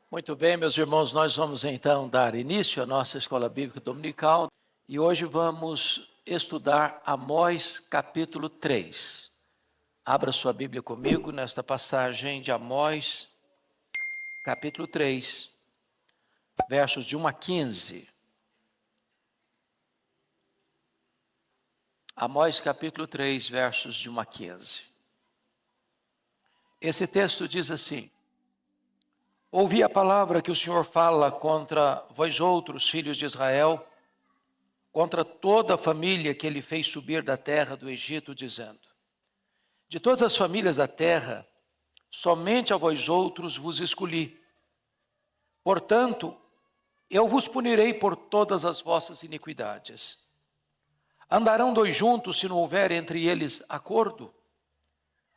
Muito bem, meus irmãos, nós vamos então dar início à nossa escola bíblica dominical e hoje vamos estudar Amós capítulo 3. Abra sua Bíblia comigo nesta passagem de Amós capítulo 3, versos de 1 a 15. Amós capítulo 3, versos de 1 a 15. Esse texto diz assim: Ouvi a palavra que o Senhor fala contra vós outros, filhos de Israel, contra toda a família que ele fez subir da terra do Egito, dizendo: De todas as famílias da terra, somente a vós outros vos escolhi. Portanto, eu vos punirei por todas as vossas iniquidades. Andarão dois juntos se não houver entre eles acordo?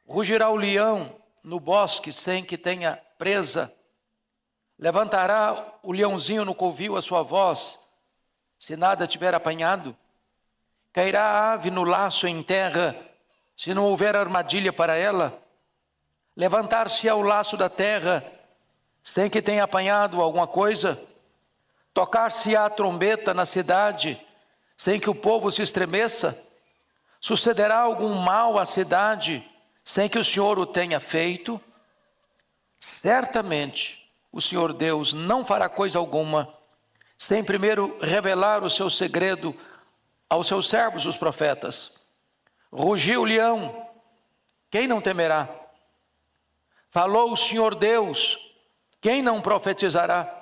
Rugirá o leão no bosque sem que tenha presa? Levantará o leãozinho no covil a sua voz, se nada tiver apanhado? Cairá a ave no laço em terra, se não houver armadilha para ela? Levantar-se-á o laço da terra, sem que tenha apanhado alguma coisa? Tocar-se-á a trombeta na cidade, sem que o povo se estremeça? Sucederá algum mal à cidade, sem que o Senhor o tenha feito? Certamente, o Senhor Deus não fará coisa alguma, sem primeiro revelar o seu segredo aos seus servos, os profetas. Rugiu o leão, quem não temerá? Falou o Senhor Deus, quem não profetizará?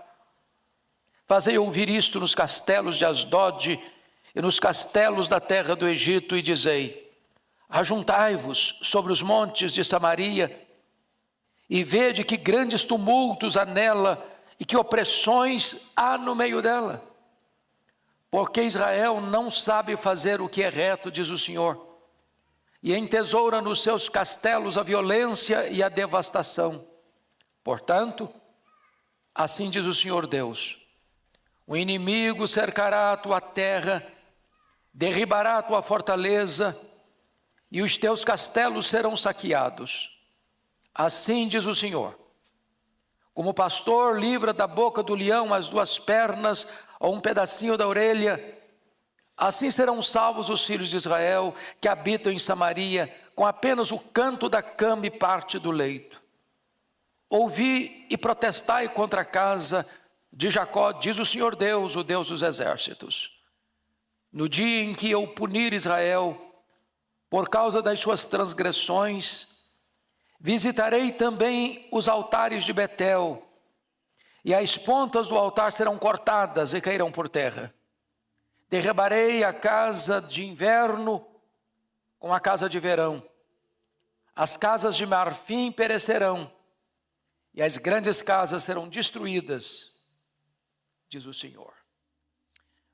Fazei ouvir isto nos castelos de Asdod e nos castelos da terra do Egito, e dizei: Ajuntai-vos sobre os montes de Samaria, e vede que grandes tumultos há nela, e que opressões há no meio dela. Porque Israel não sabe fazer o que é reto, diz o Senhor, e entesoura nos seus castelos a violência e a devastação. Portanto, assim diz o Senhor Deus: o inimigo cercará a tua terra, derribará a tua fortaleza, e os teus castelos serão saqueados. Assim diz o Senhor: como o pastor livra da boca do leão as duas pernas ou um pedacinho da orelha, assim serão salvos os filhos de Israel que habitam em Samaria, com apenas o canto da cama e parte do leito. Ouvi e protestai contra a casa de Jacó, diz o Senhor Deus, o Deus dos exércitos. No dia em que eu punir Israel por causa das suas transgressões, visitarei também os altares de Betel, e as pontas do altar serão cortadas e cairão por terra. Derribarei a casa de inverno com a casa de verão. As casas de marfim perecerão, e as grandes casas serão destruídas, diz o Senhor.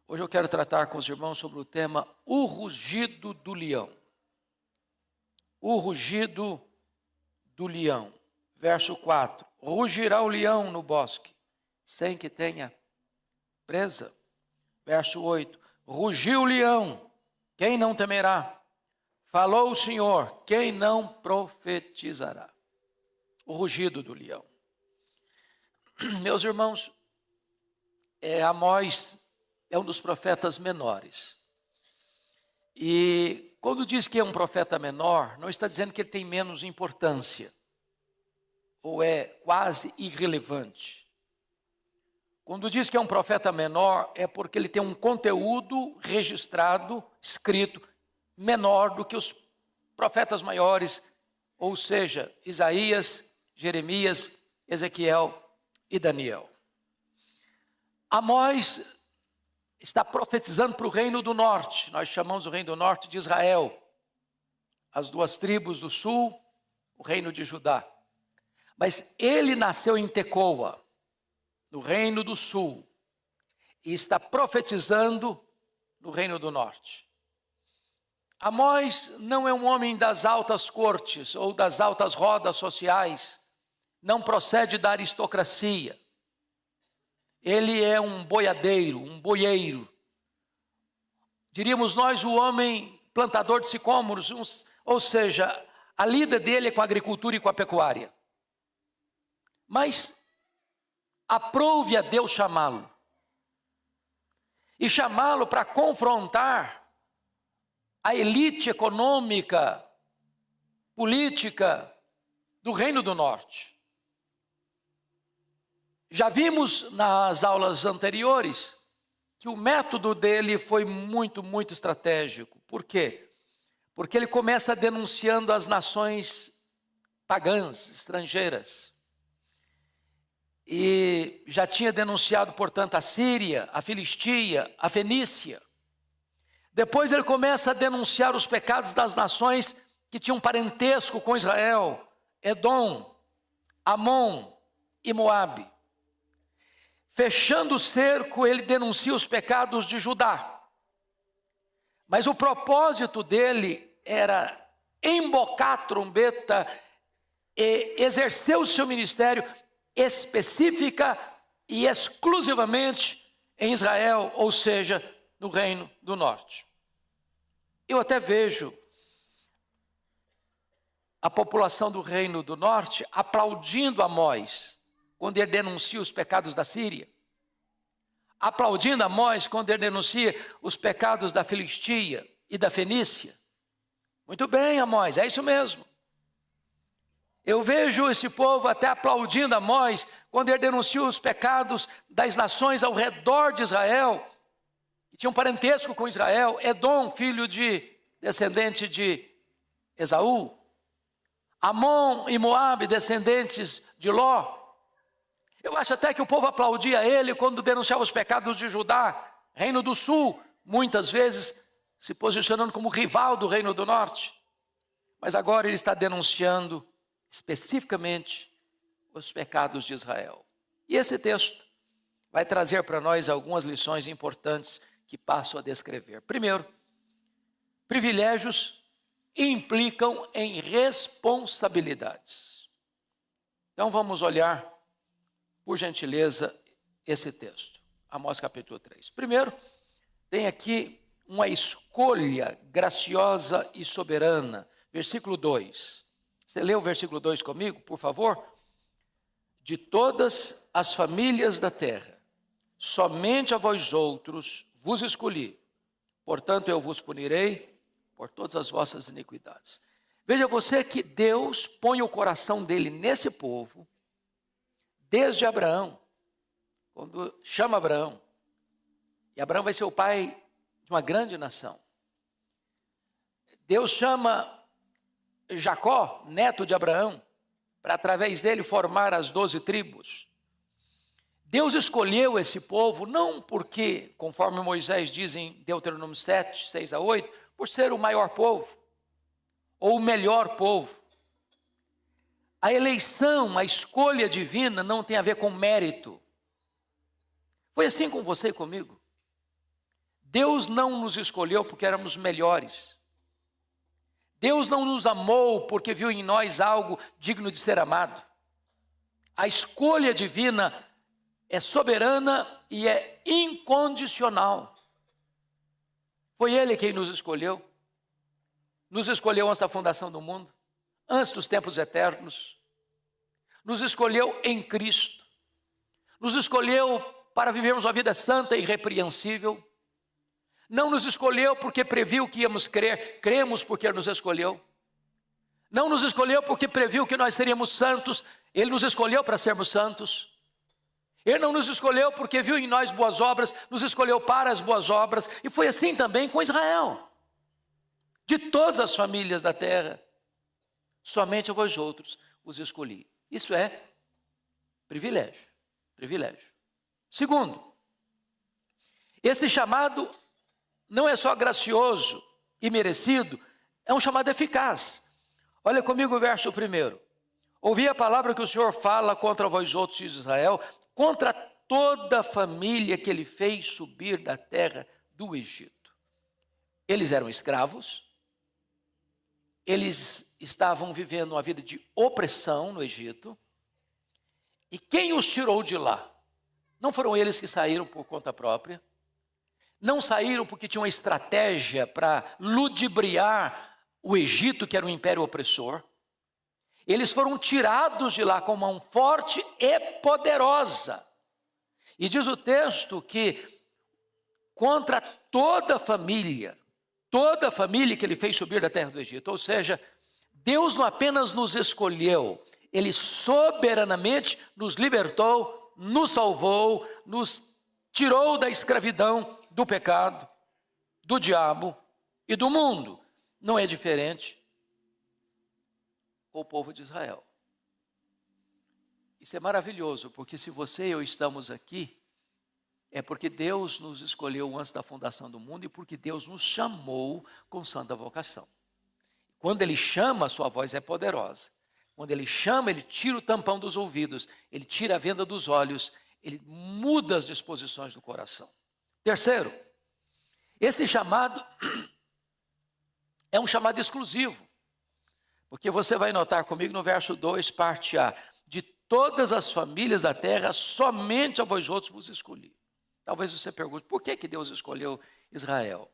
Hoje eu quero tratar com os irmãos sobre o tema o rugido do leão. O rugido do leão. Verso 4. Rugirá o leão no bosque, sem que tenha presa. Verso 8. Rugiu o leão, quem não temerá? Falou o Senhor, quem não profetizará? O rugido do leão. Meus irmãos, Amós é um dos profetas menores. E quando diz que é um profeta menor, não está dizendo que ele tem menos importância, ou é quase irrelevante. Quando diz que é um profeta menor, é porque ele tem um conteúdo registrado, escrito, menor do que os profetas maiores, ou seja, Isaías, Jeremias, Ezequiel e Daniel. Amós está profetizando para o reino do norte. Nós chamamos o reino do norte de Israel. As duas tribos do sul, o reino de Judá. Mas ele nasceu em Tecoa, no reino do sul, e está profetizando no reino do norte. Amós não é um homem das altas cortes ou das altas rodas sociais, não procede da aristocracia. Ele é um boiadeiro, um boieiro. Diríamos nós, o homem plantador de sicômoros, ou seja, a lida dele é com a agricultura e com a pecuária. Mas Aprove a Deus chamá-lo. E chamá-lo para confrontar a elite econômica, política do Reino do Norte. Já vimos nas aulas anteriores que o método dele foi muito estratégico. Por quê? Porque ele começa denunciando as nações pagãs, estrangeiras. E já tinha denunciado, portanto, a Síria, a Filistia, a Fenícia. Depois ele começa a denunciar os pecados das nações que tinham parentesco com Israel: Edom, Amon e Moabe. Fechando o cerco, ele denuncia os pecados de Judá. Mas o propósito dele era embocar a trombeta e exercer o seu ministério específica e exclusivamente em Israel, ou seja, no Reino do Norte. Eu até vejo a população do Reino do Norte aplaudindo Amós quando ele denuncia os pecados da Síria, aplaudindo Amós quando ele denuncia os pecados da Filistia e da Fenícia. Muito bem, Amós, é isso mesmo. Eu vejo esse povo até aplaudindo Amós quando ele denuncia os pecados das nações ao redor de Israel, que tinham parentesco com Israel: Edom, filho de descendente de Esaú; Amon e Moabe, descendentes de Ló. Eu acho até que o povo aplaudia ele quando denunciava os pecados de Judá, Reino do Sul, muitas vezes se posicionando como rival do Reino do Norte. Mas agora ele está denunciando especificamente os pecados de Israel. E esse texto vai trazer para nós algumas lições importantes que passo a descrever. Primeiro, privilégios implicam em responsabilidades. Então vamos olhar, por gentileza, esse texto. Amós capítulo 3. Primeiro, tem aqui uma escolha graciosa e soberana. Versículo 2. Você lê o versículo 2 comigo, por favor? De todas as famílias da terra, somente a vós outros vos escolhi. Portanto, eu vos punirei por todas as vossas iniquidades. Veja você que Deus põe o coração dele nesse povo, desde Abraão, quando chama Abraão. E Abraão vai ser o pai de uma grande nação. Deus chama Jacó, neto de Abraão, para através dele formar as 12 tribos. Deus escolheu esse povo não porque, conforme Moisés diz em Deuteronômio 7, 6 a 8, por ser o maior povo, ou o melhor povo. A eleição, a escolha divina não tem a ver com mérito. Foi assim com você e comigo. Deus não nos escolheu porque éramos melhores. Deus não nos amou porque viu em nós algo digno de ser amado. A escolha divina é soberana e é incondicional. Foi Ele quem nos escolheu antes da fundação do mundo, antes dos tempos eternos. Nos escolheu em Cristo. Nos escolheu para vivermos uma vida santa e irrepreensível. Não nos escolheu porque previu que íamos crer, cremos porque Ele nos escolheu. Não nos escolheu porque previu que nós seríamos santos, Ele nos escolheu para sermos santos. Ele não nos escolheu porque viu em nós boas obras, nos escolheu para as boas obras. E foi assim também com Israel. De todas as famílias da terra, somente a vós outros os escolhi. Isso é privilégio, privilégio. Segundo, esse chamado não é só gracioso e merecido, é um chamado eficaz. Olha comigo o verso 1. Ouvi a palavra que o Senhor fala contra vós outros de Israel, contra toda a família que Ele fez subir da terra do Egito. Eles eram escravos, eles estavam vivendo uma vida de opressão no Egito, e quem os tirou de lá? Não foram eles que saíram por conta própria, não saíram porque tinham uma estratégia para ludibriar o Egito, que era um império opressor. Eles foram tirados de lá com mão forte e poderosa. E diz o texto que contra toda a família que ele fez subir da terra do Egito, ou seja, Deus não apenas nos escolheu, ele soberanamente nos libertou, nos salvou, nos tirou da escravidão, do pecado, do diabo e do mundo. Não é diferente com o povo de Israel. Isso é maravilhoso, porque se você e eu estamos aqui, é porque Deus nos escolheu antes da fundação do mundo e porque Deus nos chamou com santa vocação. Quando Ele chama, a sua voz é poderosa. Quando Ele chama, Ele tira o tampão dos ouvidos, Ele tira a venda dos olhos, Ele muda as disposições do coração. Terceiro, esse chamado é um chamado exclusivo. Porque você vai notar comigo no verso 2, parte A, de todas as famílias da terra, somente a vós outros vos escolhi. Talvez você pergunte, por que Deus escolheu Israel?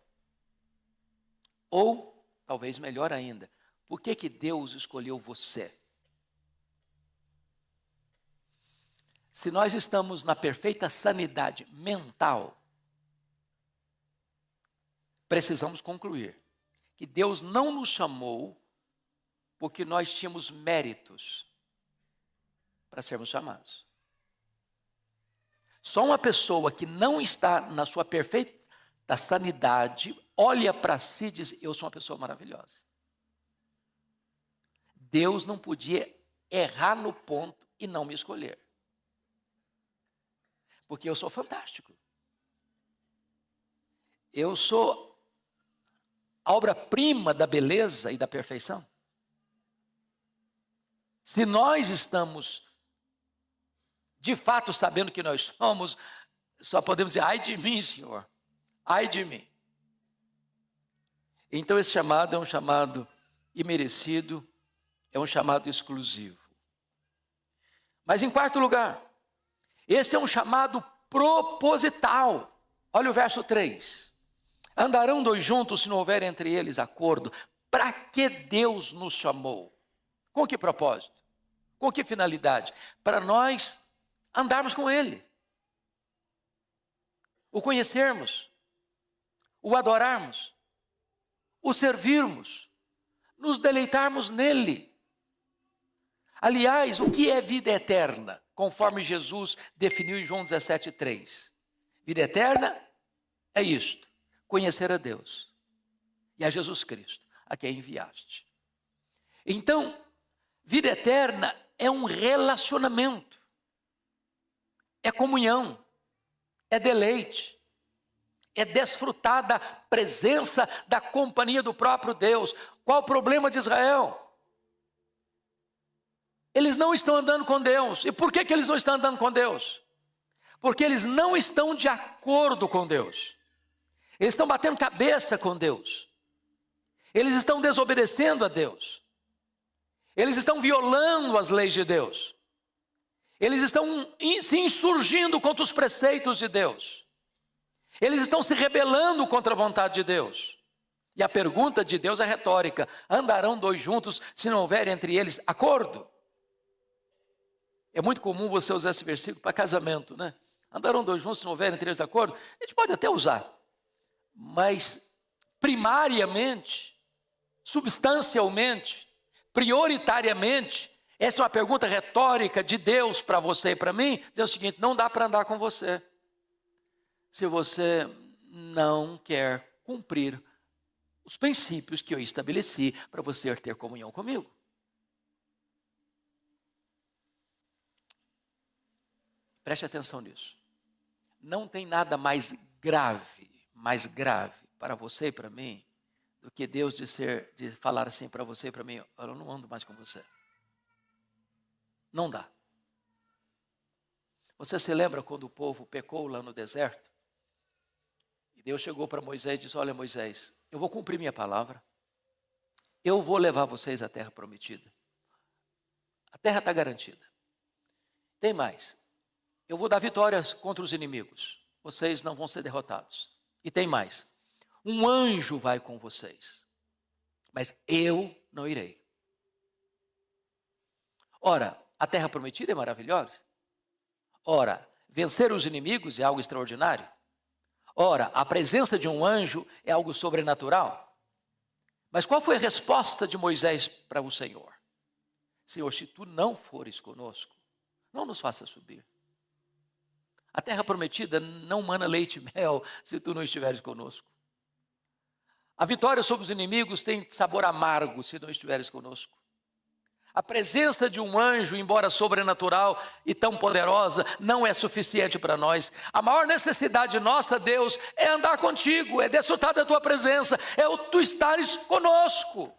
Ou, talvez melhor ainda, por que Deus escolheu você? Se nós estamos na perfeita sanidade mental, precisamos concluir que Deus não nos chamou porque nós tínhamos méritos para sermos chamados. Só uma pessoa que não está na sua perfeita sanidade, olha para si e diz, eu sou uma pessoa maravilhosa. Deus não podia errar no ponto e não me escolher. Porque eu sou fantástico. Eu sou a obra-prima da beleza e da perfeição. Se nós estamos de fato sabendo que nós somos, só podemos dizer, ai de mim, Senhor, ai de mim. Então esse chamado é um chamado imerecido, é um chamado exclusivo. Mas em quarto lugar, esse é um chamado proposital. Olha o verso 3. Andarão dois juntos se não houver entre eles acordo. Para que Deus nos chamou? Com que propósito? Com que finalidade? Para nós andarmos com Ele, o conhecermos, o adorarmos, o servirmos, nos deleitarmos nele. Aliás, o que é vida eterna? Conforme Jesus definiu em João 17,3. Vida eterna é isto, conhecer a Deus e a Jesus Cristo, a quem enviaste. Então, vida eterna é um relacionamento. É comunhão, é deleite, é desfrutar da presença, da companhia do próprio Deus. Qual o problema de Israel? Eles não estão andando com Deus. E por que eles não estão andando com Deus? Porque eles não estão de acordo com Deus. Eles estão batendo cabeça com Deus. Eles estão desobedecendo a Deus. Eles estão violando as leis de Deus. Eles estão se insurgindo contra os preceitos de Deus. Eles estão se rebelando contra a vontade de Deus. E a pergunta de Deus é retórica. Andarão dois juntos se não houver entre eles acordo? É muito comum você usar esse versículo para casamento, né? Andarão dois juntos se não houver entre eles acordo? A gente pode até usar. Mas primariamente, substancialmente, prioritariamente, essa é uma pergunta retórica de Deus para você e para mim, dizer o seguinte, não dá para andar com você, se você não quer cumprir os princípios que eu estabeleci para você ter comunhão comigo. Preste atenção nisso. Não tem nada mais grave para você e para mim, do que Deus de falar assim para você e para mim, eu não ando mais com você. Não dá. Você se lembra quando o povo pecou lá no deserto? E Deus chegou para Moisés e disse, olha Moisés, eu vou cumprir minha palavra. Eu vou levar vocês à terra prometida. A terra está garantida. Tem mais. Eu vou dar vitórias contra os inimigos. Vocês não vão ser derrotados. E tem mais. Um anjo vai com vocês. Mas eu não irei. Ora, a terra prometida é maravilhosa. Ora, vencer os inimigos é algo extraordinário. Ora, a presença de um anjo é algo sobrenatural. Mas qual foi a resposta de Moisés para o Senhor? Senhor, se tu não fores conosco, não nos faça subir. A terra prometida não mana leite e mel se tu não estiveres conosco. A vitória sobre os inimigos tem sabor amargo se não estiveres conosco. A presença de um anjo, embora sobrenatural e tão poderosa, não é suficiente para nós. A maior necessidade nossa, Deus, é andar contigo, é desfrutar da tua presença, é o tu estares conosco.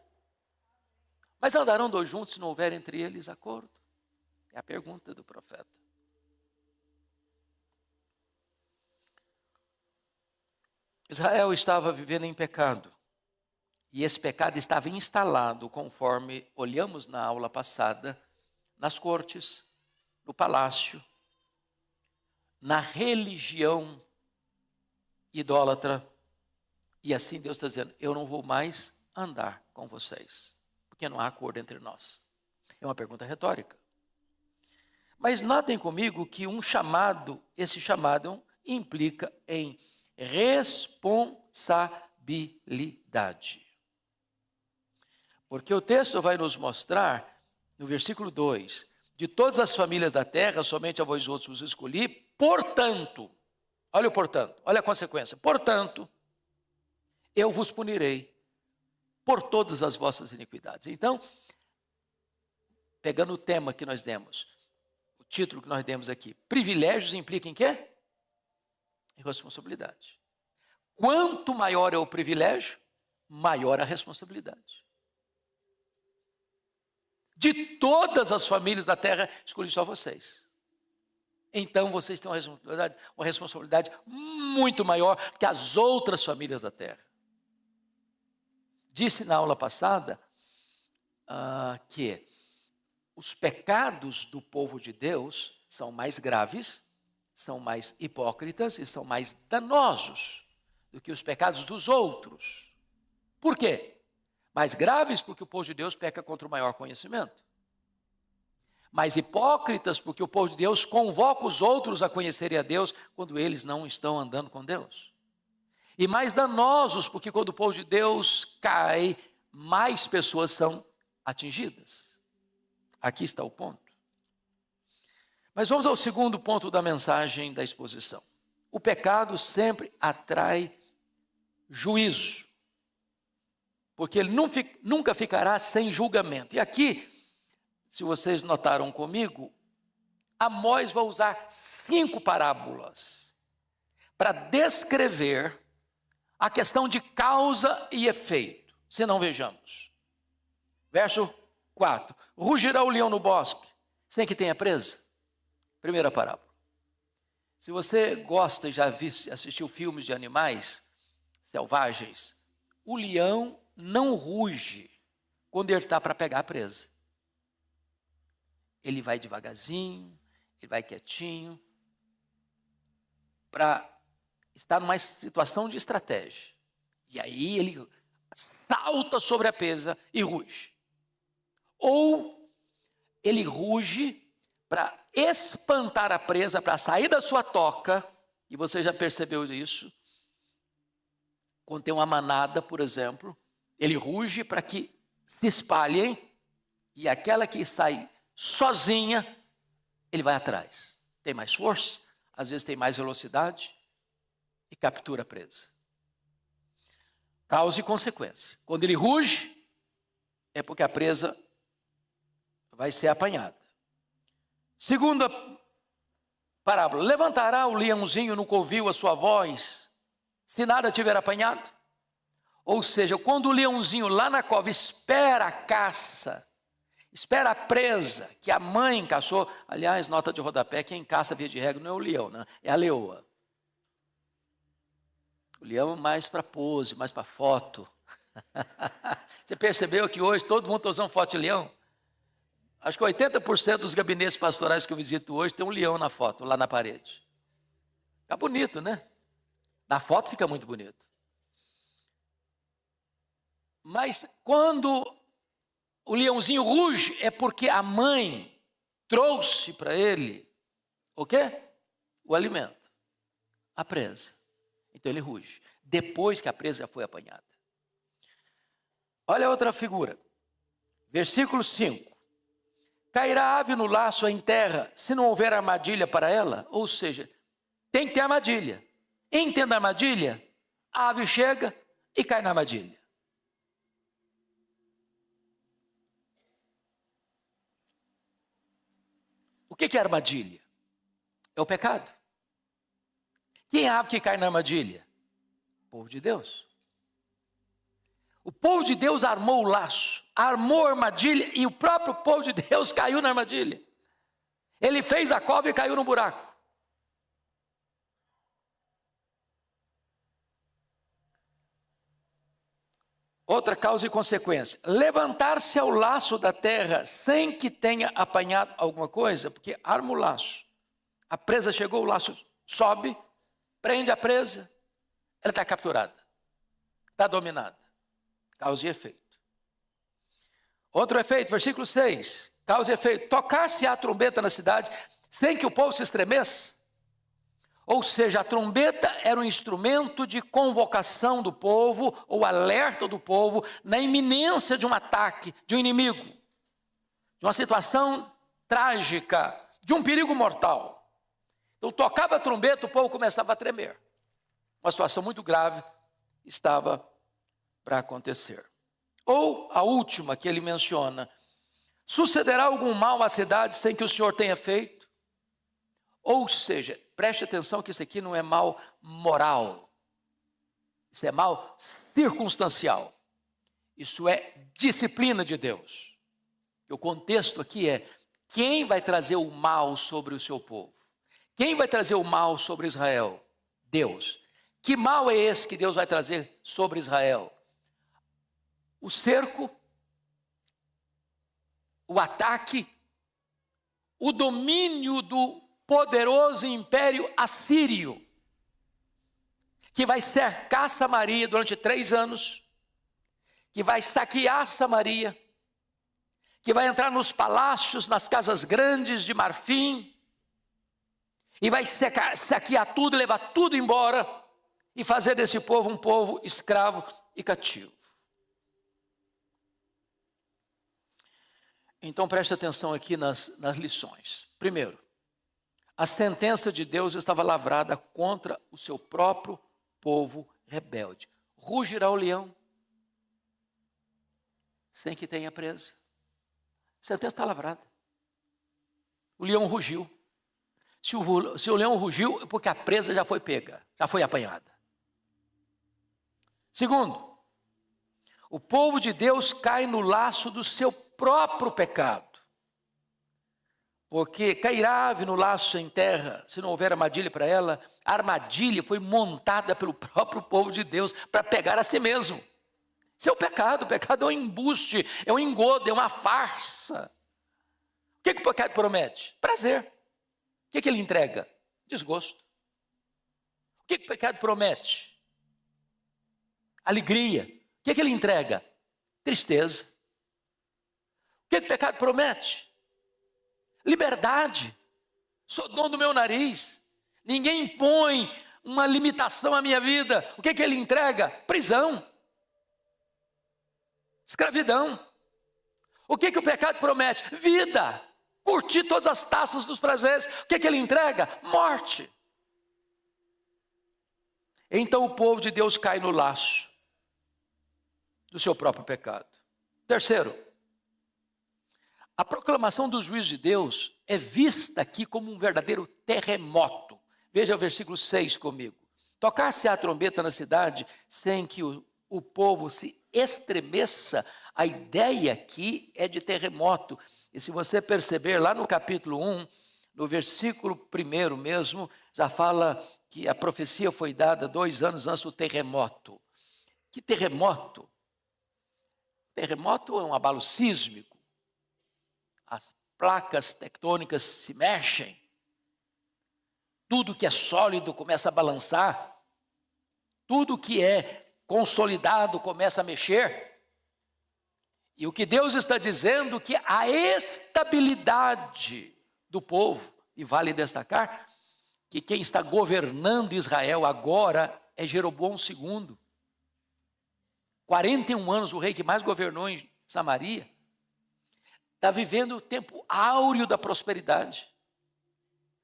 Mas andarão dois juntos se não houver entre eles acordo? É a pergunta do profeta. Israel estava vivendo em pecado. E esse pecado estava instalado, conforme olhamos na aula passada, nas cortes, no palácio, na religião idólatra. E assim Deus está dizendo, eu não vou mais andar com vocês, porque não há acordo entre nós. É uma pergunta retórica. Mas notem comigo que esse chamado implica em responsabilidade. Porque o texto vai nos mostrar, no versículo 2, de todas as famílias da terra, somente a vós outros vos escolhi, portanto, olha o portanto, olha a consequência, portanto, eu vos punirei por todas as vossas iniquidades. Então, pegando o tema que nós demos, o título que nós demos aqui, privilégios implica em quê? Em responsabilidade. Quanto maior é o privilégio, maior a responsabilidade. De todas as famílias da terra, escolhi só vocês. Então vocês têm uma responsabilidade muito maior que as outras famílias da terra. Disse na aula passada que os pecados do povo de Deus são mais graves, são mais hipócritas e são mais danosos do que os pecados dos outros. Por quê? Mais graves porque o povo de Deus peca contra o maior conhecimento. Mais hipócritas porque o povo de Deus convoca os outros a conhecerem a Deus quando eles não estão andando com Deus. E mais danosos porque quando o povo de Deus cai, mais pessoas são atingidas. Aqui está o ponto. Mas vamos ao segundo ponto da mensagem da exposição. O pecado sempre atrai juízo, porque ele nunca ficará sem julgamento. E aqui, se vocês notaram comigo, Amós vai usar 5 parábolas para descrever a questão de causa e efeito. Se não, vejamos. Verso 4. Rugirá o leão no bosque, sem que tenha presa. Primeira parábola. Se você gosta e já assistiu filmes de animais selvagens, o leão não ruge quando ele está para pegar a presa. Ele vai devagarzinho, ele vai quietinho, para estar numa situação de estratégia. E aí ele salta sobre a presa e ruge. Ou ele ruge para espantar a presa, para sair da sua toca, e você já percebeu isso, quando tem uma manada, por exemplo, ele ruge para que se espalhem, e aquela que sai sozinha, ele vai atrás. Tem mais força, às vezes tem mais velocidade, e captura a presa. Causa e consequência. Quando ele ruge, é porque a presa vai ser apanhada. Segunda parábola. Levantará o leãozinho no covil a sua voz, se nada tiver apanhado? Ou seja, quando o leãozinho lá na cova espera a caça, espera a presa que a mãe caçou. Aliás, nota de rodapé, quem caça via de regra não é o leão, né? É a leoa. O leão mais para pose, mais para foto. Você percebeu que hoje todo mundo está usando foto de leão? Acho que 80% dos gabinetes pastorais que eu visito hoje tem um leão na foto, lá na parede. Fica bonito, né? Na foto fica muito bonito. Mas quando o leãozinho ruge, é porque a mãe trouxe para ele o quê? o alimento? A presa. Então ele ruge, depois que a presa já foi apanhada. Olha a outra figura. Versículo 5. Cairá a ave no laço em terra, se não houver armadilha para ela? Ou seja, tem que ter armadilha. Entenda a armadilha? A ave chega e cai na armadilha. O que é armadilha? É o pecado. Quem é a ave que cai na armadilha? O povo de Deus. O povo de Deus armou o laço, armou a armadilha e o próprio povo de Deus caiu na armadilha. Ele fez a cova e caiu no buraco. Outra causa e consequência. Levantar-se ao laço da terra sem que tenha apanhado alguma coisa, porque arma o laço. A presa chegou, o laço sobe, prende a presa, ela está capturada, está dominada. Causa e efeito. Outro efeito, versículo 6. Causa e efeito. Tocar-se a trombeta na cidade sem que o povo se estremeça. Ou seja, a trombeta era um instrumento de convocação do povo, ou alerta do povo, na iminência de um ataque, de um inimigo, de uma situação trágica, de um perigo mortal. Então tocava a trombeta, o povo começava a tremer. Uma situação muito grave estava para acontecer. Ou a última que ele menciona: sucederá algum mal à cidade sem que o Senhor tenha feito? Ou seja, preste atenção que isso aqui não é mal moral, isso é mal circunstancial, isso é disciplina de Deus. O contexto aqui é: quem vai trazer o mal sobre o seu povo? Quem vai trazer o mal sobre Israel? Deus. Que mal é esse que Deus vai trazer sobre Israel? O cerco, o ataque, o domínio do poderoso império assírio, que vai cercar Samaria durante 3 anos, que vai saquear Samaria, que vai entrar nos palácios, nas casas grandes de marfim, e vai saquear tudo, levar tudo embora, e fazer desse povo um povo escravo e cativo. Então preste atenção aqui nas lições. Primeiro, a sentença de Deus estava lavrada contra o seu próprio povo rebelde. Rugirá o leão sem que tenha presa. A sentença está lavrada. O leão rugiu. Se o leão rugiu, é porque a presa já foi pega, já foi apanhada. Segundo, o povo de Deus cai no laço do seu próprio pecado. Porque cairá ave no laço em terra, se não houver armadilha para ela. A armadilha foi montada pelo próprio povo de Deus para pegar a si mesmo. Isso é o pecado é um embuste, é um engodo, é uma farsa. O que o pecado promete? Prazer. O que ele entrega? Desgosto. O que o pecado promete? Alegria. O que ele entrega? Tristeza. O que o pecado promete? Liberdade. Sou dono do meu nariz. Ninguém impõe uma limitação à minha vida. O que ele entrega? Prisão. Escravidão. O que o pecado promete? Vida. Curtir todas as taças dos prazeres. O que ele entrega? Morte. Então o povo de Deus cai no laço do seu próprio pecado. Terceiro, a proclamação do juízo de Deus é vista aqui como um verdadeiro terremoto. Veja o versículo 6 comigo. Tocar-se a trombeta na cidade sem que o povo se estremeça. A ideia aqui é de terremoto. E se você perceber lá no capítulo 1, no versículo 1 mesmo, já fala que a profecia foi dada 2 anos antes do terremoto. Que terremoto? Terremoto é um abalo sísmico. As placas tectônicas se mexem. Tudo que é sólido começa a balançar. Tudo que é consolidado começa a mexer. E o que Deus está dizendo que a estabilidade do povo, e vale destacar, que quem está governando Israel agora é Jeroboão II. 41 anos, o rei que mais governou em Samaria, está vivendo o tempo áureo da prosperidade,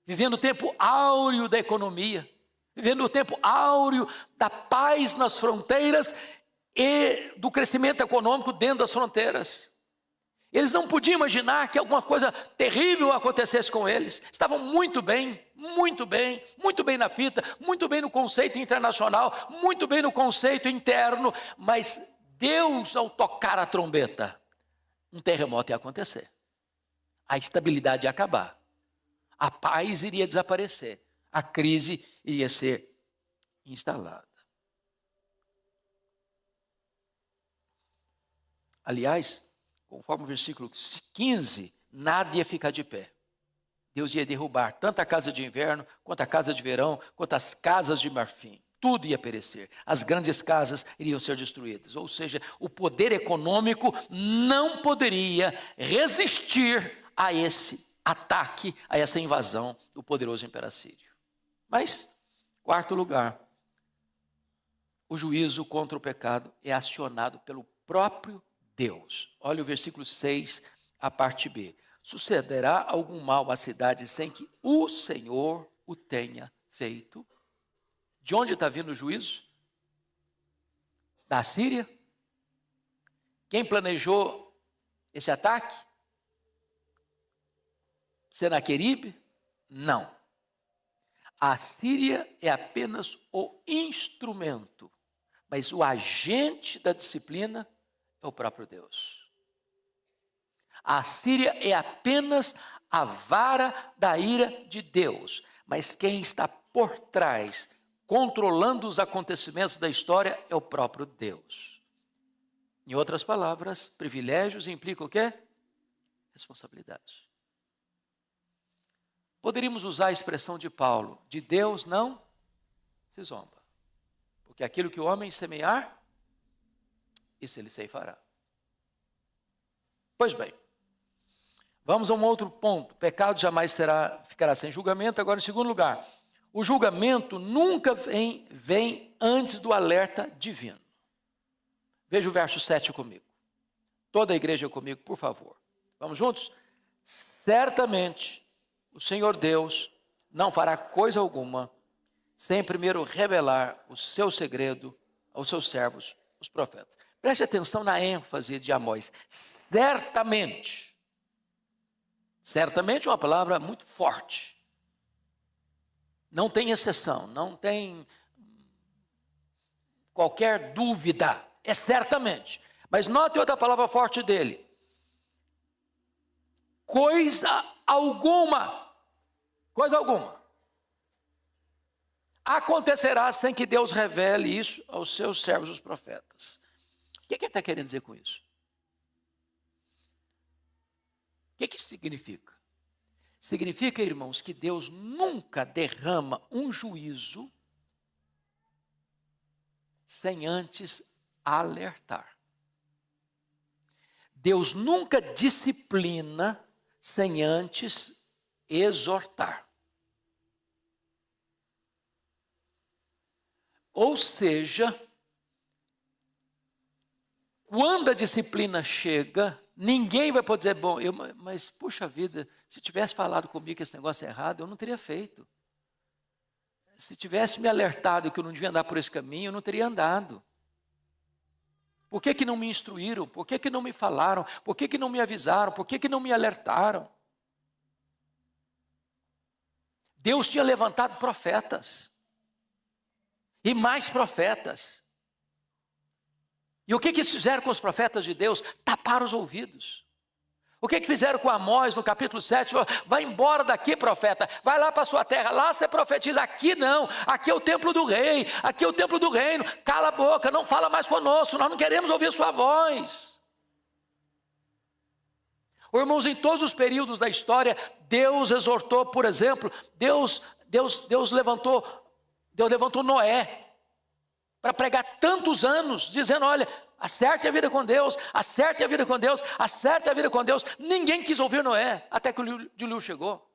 vivendo o tempo áureo da economia, vivendo o tempo áureo da paz nas fronteiras e do crescimento econômico dentro das fronteiras. Eles não podiam imaginar que alguma coisa terrível acontecesse com eles. Estavam muito bem na fita, muito bem no conceito internacional, muito bem no conceito interno, mas Deus, ao tocar a trombeta, um terremoto ia acontecer. A estabilidade ia acabar. A paz iria desaparecer. A crise iria ser instalada. Aliás, conforme o versículo 15, nada ia ficar de pé. Deus ia derrubar tanto a casa de inverno, quanto a casa de verão, quanto as casas de marfim. Tudo ia perecer. As grandes casas iriam ser destruídas. Ou seja, o poder econômico não poderia resistir a esse ataque, a essa invasão do poderoso Império Assírio. Mas, quarto lugar, o juízo contra o pecado é acionado pelo próprio Deus. Olha o versículo 6, a parte B. Sucederá algum mal à cidade sem que o Senhor o tenha feito? De onde está vindo o juízo? Da Síria? Quem planejou esse ataque? Senaqueribe? Não. A Síria é apenas o instrumento, mas o agente da disciplina é o próprio Deus. A Síria é apenas a vara da ira de Deus, mas quem está por trás, controlando os acontecimentos da história, é o próprio Deus. Em outras palavras, privilégios implicam o quê? Responsabilidade. Poderíamos usar a expressão de Paulo, de Deus não se zomba, porque aquilo que o homem semear, isso ele ceifará. Pois bem, vamos a um outro ponto. Pecado jamais ficará sem julgamento. Agora, em segundo lugar, o julgamento nunca vem antes do alerta divino. Veja o verso 7 comigo. Toda a igreja comigo, por favor. Vamos juntos? Certamente o Senhor Deus não fará coisa alguma sem primeiro revelar o seu segredo aos seus servos, os profetas. Preste atenção na ênfase de Amós. Certamente. Certamente é uma palavra muito forte. Não tem exceção, não tem qualquer dúvida. É certamente. Mas note outra palavra forte dele. Coisa alguma acontecerá sem que Deus revele isso aos seus servos, os profetas. O que ele está querendo dizer com isso? O que isso significa? Significa, irmãos, que Deus nunca derrama um juízo sem antes alertar. Deus nunca disciplina sem antes exortar. Ou seja, quando a disciplina chega, ninguém vai poder dizer, bom, mas puxa vida, se tivesse falado comigo que esse negócio é errado, eu não teria feito. Se tivesse me alertado que eu não devia andar por esse caminho, eu não teria andado. Por que não me instruíram? Por que não me falaram? Por que não me avisaram? Por que não me alertaram? Deus tinha levantado profetas. E mais profetas. E o que eles fizeram com os profetas de Deus? Taparam os ouvidos. O que fizeram com Amós no capítulo 7? Vai embora daqui, profeta, vai lá para a sua terra, lá você profetiza, aqui não, aqui é o templo do rei, aqui é o templo do reino, cala a boca, não fala mais conosco, nós não queremos ouvir sua voz. Irmãos, em todos os períodos da história, Deus exortou, por exemplo, Deus levantou Noé, para pregar tantos anos, dizendo, olha, acerte a vida com Deus, acerte a vida com Deus, acerte a vida com Deus. Ninguém quis ouvir Noé, até que o dilúvio chegou.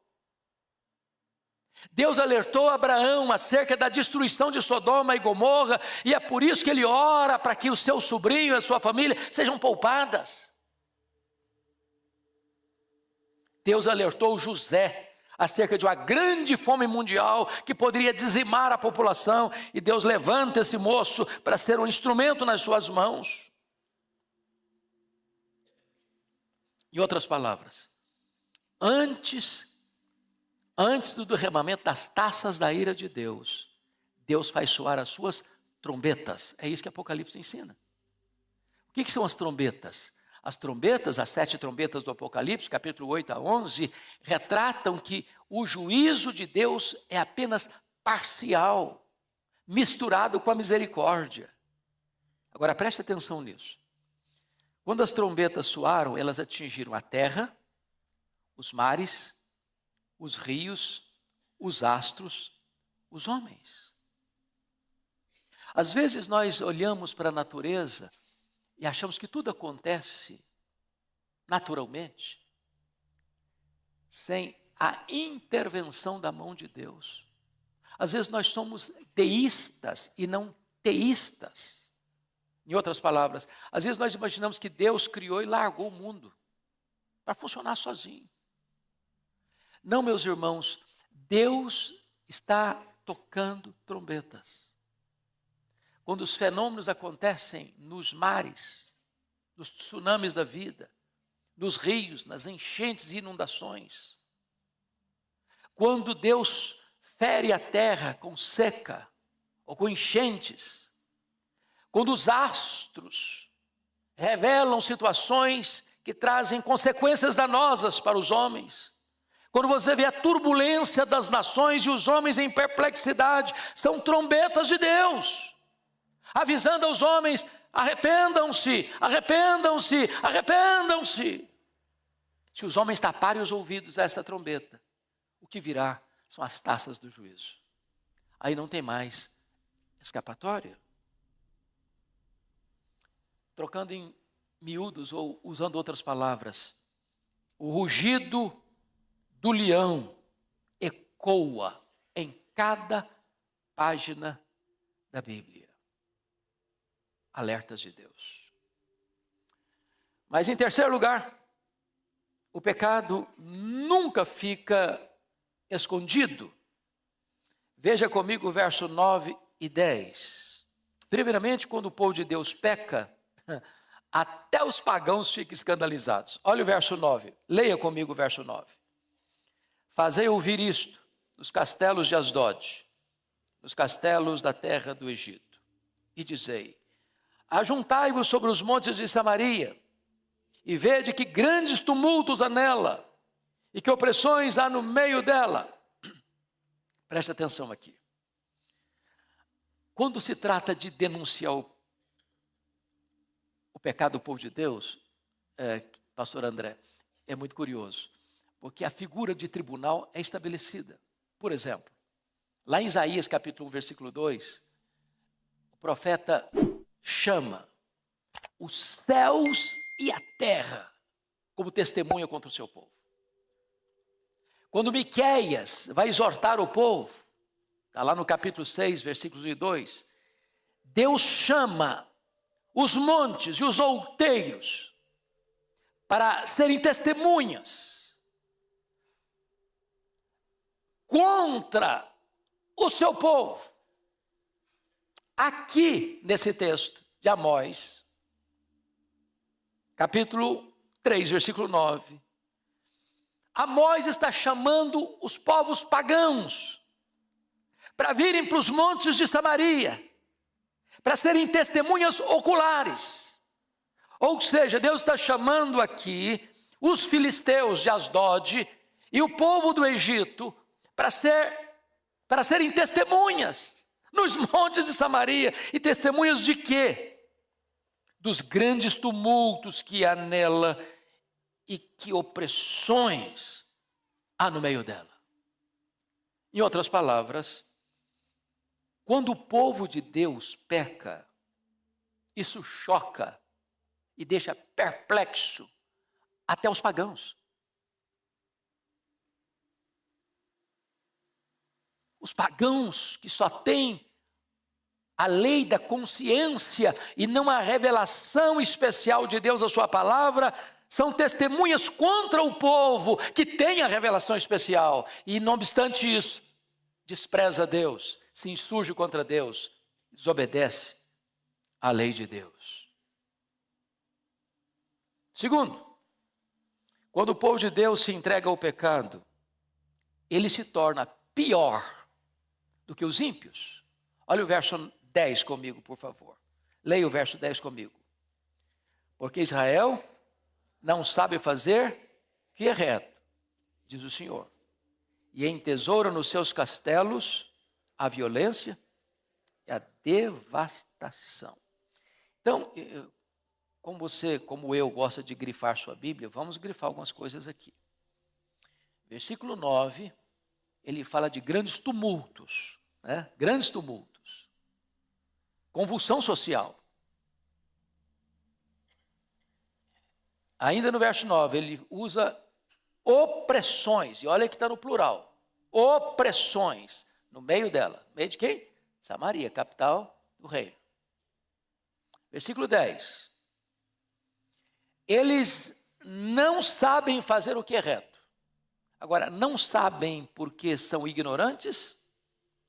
Deus alertou Abraão acerca da destruição de Sodoma e Gomorra, e é por isso que ele ora para que o seu sobrinho e a sua família sejam poupadas. Deus alertou José acerca de uma grande fome mundial que poderia dizimar a população, e Deus levanta esse moço para ser um instrumento nas suas mãos. Em outras palavras, antes do derramamento das taças da ira de Deus, Deus faz soar as suas trombetas. É isso que Apocalipse ensina. O que são as trombetas? As trombetas, as 7 trombetas do Apocalipse, capítulo 8 a 11, retratam que o juízo de Deus é apenas parcial, misturado com a misericórdia. Agora preste atenção nisso. Quando as trombetas soaram, elas atingiram a terra, os mares, os rios, os astros, os homens. Às vezes nós olhamos para a natureza e achamos que tudo acontece naturalmente, sem a intervenção da mão de Deus. Às vezes nós somos deístas e não teístas. Em outras palavras, às vezes nós imaginamos que Deus criou e largou o mundo para funcionar sozinho. Não, meus irmãos, Deus está tocando trombetas. Quando os fenômenos acontecem nos mares, nos tsunamis da vida, nos rios, nas enchentes e inundações, quando Deus fere a terra com seca ou com enchentes, quando os astros revelam situações que trazem consequências danosas para os homens, quando você vê a turbulência das nações e os homens em perplexidade, são trombetas de Deus, avisando aos homens: arrependam-se, arrependam-se, arrependam-se. Se os homens taparem os ouvidos a essa trombeta, o que virá são as taças do juízo. Aí não tem mais escapatória. Trocando em miúdos ou usando outras palavras, o rugido do leão ecoa em cada página da Bíblia. Alertas de Deus. Mas em terceiro lugar, o pecado nunca fica escondido. Veja comigo o verso 9 e 10. Primeiramente, quando o povo de Deus peca, até os pagãos ficam escandalizados. Olha o verso 9, leia comigo o verso 9. Fazei ouvir isto nos castelos de Asdod, nos castelos da terra do Egito, e dizei: ajuntai-vos sobre os montes de Samaria, e vede que grandes tumultos há nela, e que opressões há no meio dela. Preste atenção aqui. Quando se trata de denunciar o pecado do povo de Deus, pastor André, é muito curioso, porque a figura de tribunal é estabelecida. Por exemplo, lá em Isaías capítulo 1, versículo 2, o profeta chama os céus e a terra como testemunha contra o seu povo. Quando Miqueias vai exortar o povo, está lá no capítulo 6, versículos 1 e 2, Deus chama os montes e os outeiros para serem testemunhas contra o seu povo. Aqui nesse texto de Amós, capítulo 3, versículo 9, Amós está chamando os povos pagãos para virem para os montes de Samaria, para serem testemunhas oculares. Ou seja, Deus está chamando aqui os filisteus de Asdod e o povo do Egito para serem testemunhas nos montes de Samaria. E testemunhas de quê? Dos grandes tumultos que há nela e que opressões há no meio dela. Em outras palavras, quando o povo de Deus peca, isso choca e deixa perplexo até os pagãos. Os pagãos que só têm a lei da consciência e não a revelação especial de Deus, a sua palavra, são testemunhas contra o povo que tem a revelação especial. E não obstante isso, despreza Deus, se insurge contra Deus, desobedece à lei de Deus. Segundo, quando o povo de Deus se entrega ao pecado, ele se torna pior do que os ímpios. Olha o verso 10 comigo, por favor. Leia o verso 10 comigo. Porque Israel não sabe fazer o que é reto, diz o Senhor, e entesoura nos seus castelos a violência e a devastação. Então, como você, como eu, gosta de grifar sua Bíblia, vamos grifar algumas coisas aqui. Versículo 9, ele fala de grandes tumultos, né? Grandes tumultos, convulsão social. Ainda no verso 9, ele usa opressões, e olha que está no plural, opressões, no meio dela, no meio de quem? Samaria, capital do reino. Versículo 10, eles não sabem fazer o que é reto. Agora, não sabem porque são ignorantes,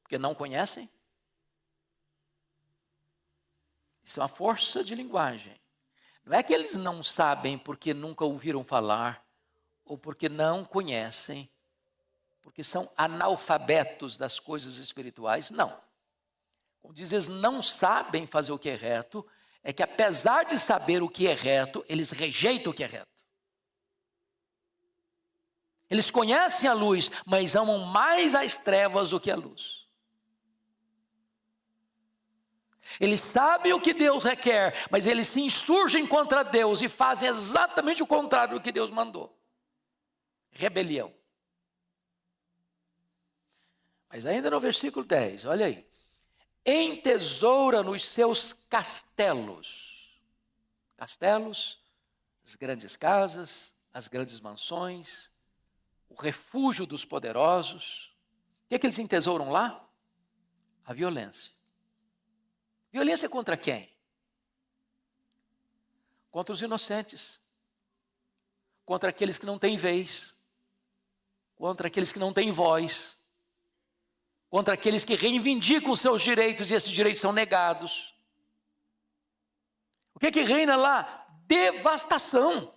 porque não conhecem. Isso é uma força de linguagem. Não é que eles não sabem porque nunca ouviram falar, ou porque não conhecem, porque são analfabetos das coisas espirituais, não. Como diz, eles não sabem fazer o que é reto, é que apesar de saber o que é reto, eles rejeitam o que é reto. Eles conhecem a luz, mas amam mais as trevas do que a luz. Eles sabem o que Deus requer, mas eles se insurgem contra Deus e fazem exatamente o contrário do que Deus mandou. Rebelião. Mas ainda no versículo 10, olha aí. Entesoura nos seus castelos. Castelos, as grandes casas, as grandes mansões, o refúgio dos poderosos. O que é que eles entesouram lá? A violência. Violência contra quem? Contra os inocentes. Contra aqueles que não têm vez. Contra aqueles que não têm voz. Contra aqueles que reivindicam os seus direitos e esses direitos são negados. O que é que reina lá? Devastação.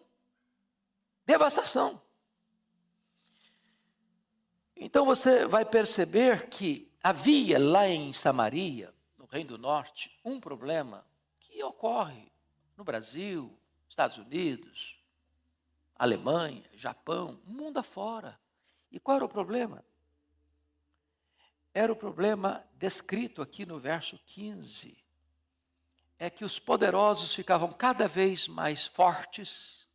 Devastação. Então você vai perceber que havia lá em Samaria, no Reino do Norte, um problema que ocorre no Brasil, Estados Unidos, Alemanha, Japão, mundo afora. E qual era o problema? Era o problema descrito aqui no verso 15. É que os poderosos ficavam cada vez mais fortes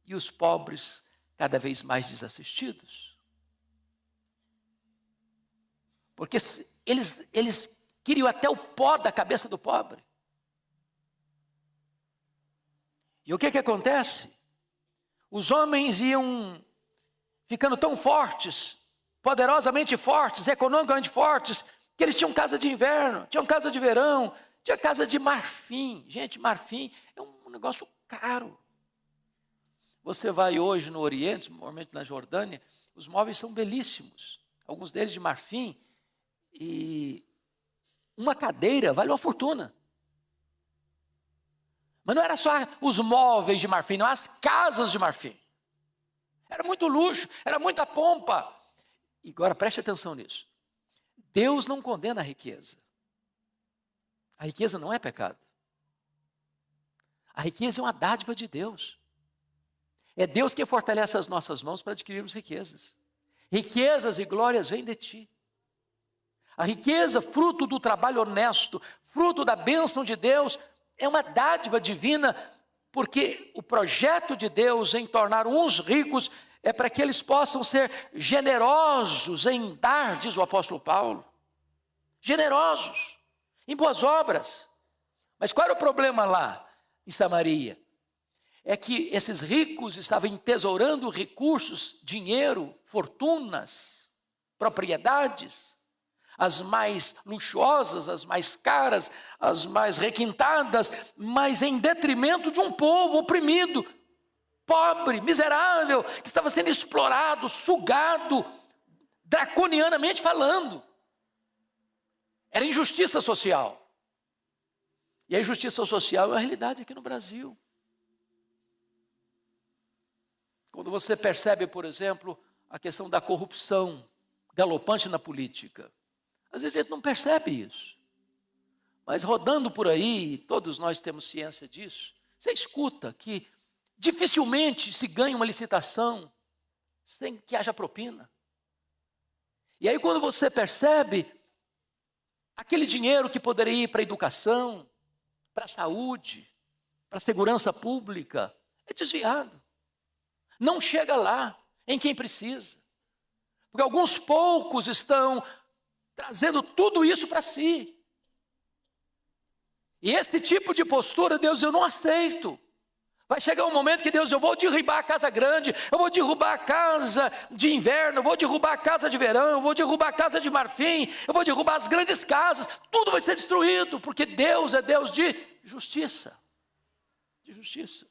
e os pobres cada vez mais desassistidos. Porque eles queriam até o pó da cabeça do pobre. E o que acontece? Os homens iam ficando tão fortes, poderosamente fortes, economicamente fortes, que eles tinham casa de inverno, tinham casa de verão, tinha casa de marfim. Gente, marfim é um negócio caro. Você vai hoje no Oriente, normalmente na Jordânia, os móveis são belíssimos, alguns deles de marfim, e uma cadeira vale uma fortuna. Mas não era só os móveis de marfim, não, as casas de marfim. Era muito luxo, era muita pompa. E agora preste atenção nisso. Deus não condena a riqueza. A riqueza não é pecado. A riqueza é uma dádiva de Deus. É Deus que fortalece as nossas mãos para adquirirmos riquezas. Riquezas e glórias vêm de ti. A riqueza, fruto do trabalho honesto, fruto da bênção de Deus, é uma dádiva divina, porque o projeto de Deus em tornar uns ricos é para que eles possam ser generosos em dar, diz o apóstolo Paulo. Generosos, em boas obras. Mas qual era o problema lá em Samaria? É que esses ricos estavam entesourando recursos, dinheiro, fortunas, propriedades, as mais luxuosas, as mais caras, as mais requintadas, mas em detrimento de um povo oprimido, pobre, miserável, que estava sendo explorado, sugado, draconianamente falando. Era injustiça social. E a injustiça social é uma realidade aqui no Brasil. Quando você percebe, por exemplo, a questão da corrupção galopante na política, às vezes a gente não percebe isso. Mas rodando por aí, todos nós temos ciência disso, você escuta que dificilmente se ganha uma licitação sem que haja propina. E aí quando você percebe, aquele dinheiro que poderia ir para a educação, para a saúde, para a segurança pública, é desviado. Não chega lá, em quem precisa. Porque alguns poucos estão trazendo tudo isso para si. E esse tipo de postura, Deus, eu não aceito. Vai chegar um momento que Deus, eu vou derrubar a casa grande, eu vou derrubar a casa de inverno, eu vou derrubar a casa de verão, eu vou derrubar a casa de marfim, eu vou derrubar as grandes casas, tudo vai ser destruído, porque Deus é Deus de justiça. De justiça.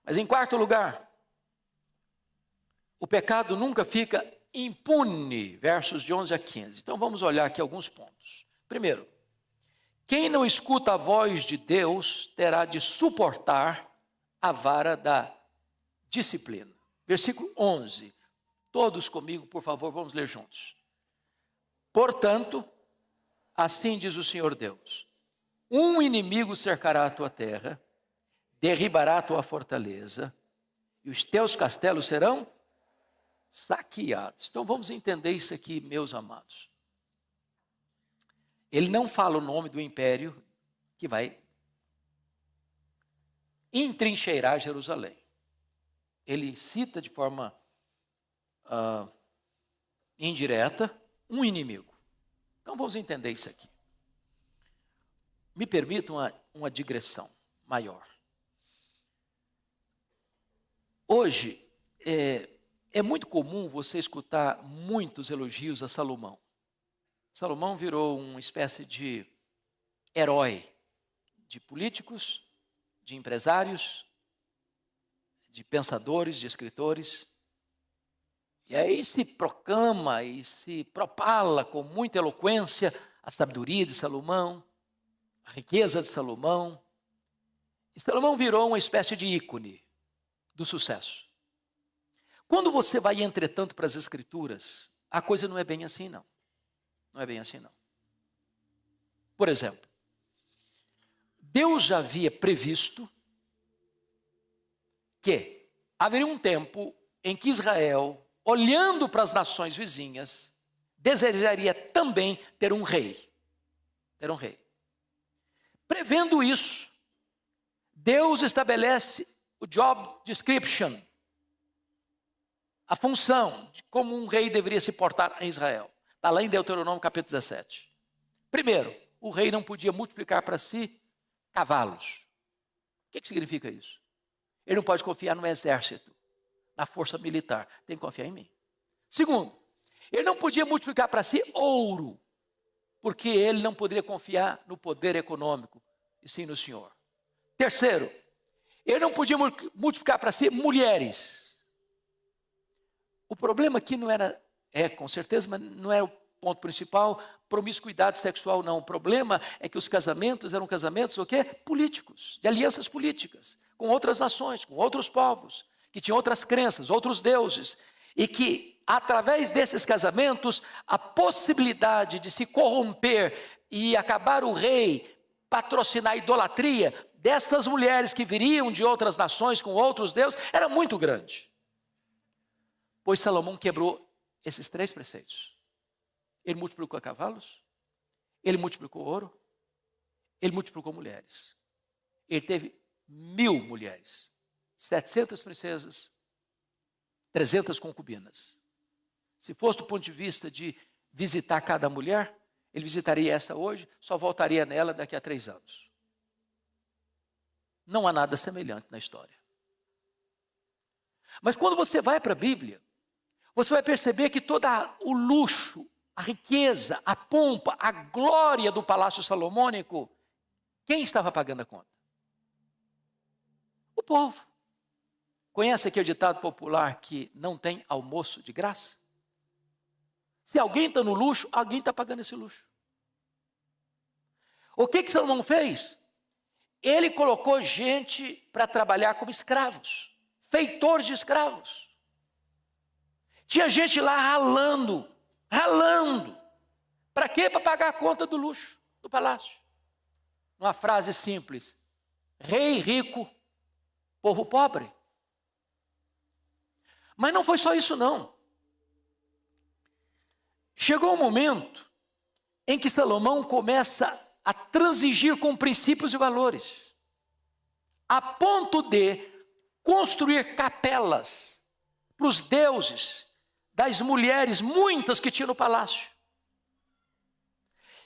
Mas em quarto lugar, o pecado nunca fica impune, versos de 11 a 15. Então vamos olhar aqui alguns pontos. Primeiro, quem não escuta a voz de Deus terá de suportar a vara da disciplina. Versículo 11. Todos comigo, por favor, vamos ler juntos. Portanto, assim diz o Senhor Deus: um inimigo cercará a tua terra, derribará a tua fortaleza, e os teus castelos serão saqueados. Então vamos entender isso aqui, meus amados. Ele não fala o nome do império que vai entrincheirar Jerusalém. Ele cita de forma indireta um inimigo. Então vamos entender isso aqui. Me permita uma digressão maior. Hoje, é muito comum você escutar muitos elogios a Salomão. Salomão virou uma espécie de herói de políticos, de empresários, de pensadores, de escritores. E aí se proclama e se propala com muita eloquência a sabedoria de Salomão, a riqueza de Salomão. E Salomão virou uma espécie de ícone do sucesso. Quando você vai, entretanto, para as Escrituras, a coisa não é bem assim, não. Não é bem assim, não. Por exemplo, Deus já havia previsto que haveria um tempo em que Israel, olhando para as nações vizinhas, desejaria também ter um rei. Ter um rei. Prevendo isso, Deus estabelece o job description, a função de como um rei deveria se portar em Israel. Está lá em Deuteronômio capítulo 17. Primeiro, o rei não podia multiplicar para si cavalos. O que significa isso? Ele não pode confiar no exército, na força militar. Tem que confiar em mim. Segundo, ele não podia multiplicar para si ouro, porque ele não poderia confiar no poder econômico, e sim no Senhor. Terceiro, ele não podia multiplicar para si mulheres. O problema aqui não era, com certeza, mas não era o ponto principal, promiscuidade sexual não. O problema é que os casamentos eram casamentos, o quê? Políticos, de alianças políticas, com outras nações, com outros povos, que tinham outras crenças, outros deuses, e que, através desses casamentos, a possibilidade de se corromper e acabar o rei, patrocinar a idolatria dessas mulheres que viriam de outras nações com outros deuses, era muito grande. Pois Salomão quebrou esses 3 preceitos. Ele multiplicou cavalos, ele multiplicou ouro, ele multiplicou mulheres. Ele teve 1000 mulheres, 700 princesas, 300 concubinas. Se fosse do ponto de vista de visitar cada mulher, ele visitaria essa hoje, só voltaria nela daqui a 3 anos. Não há nada semelhante na história. Mas quando você vai para a Bíblia, você vai perceber que todo o luxo, a riqueza, a pompa, a glória do palácio salomônico, quem estava pagando a conta? O povo. Conhece aquele ditado popular que não tem almoço de graça? Se alguém está no luxo, alguém está pagando esse luxo. O que Salomão fez? Ele colocou gente para trabalhar como escravos, feitores de escravos. Tinha gente lá ralando. Para quê? Para pagar a conta do luxo do palácio. Uma frase simples: rei rico, povo pobre. Mas não foi só isso não. Chegou um momento em que Salomão começa a transigir com princípios e valores, a ponto de construir capelas para os deuses das mulheres, muitas que tinha no palácio.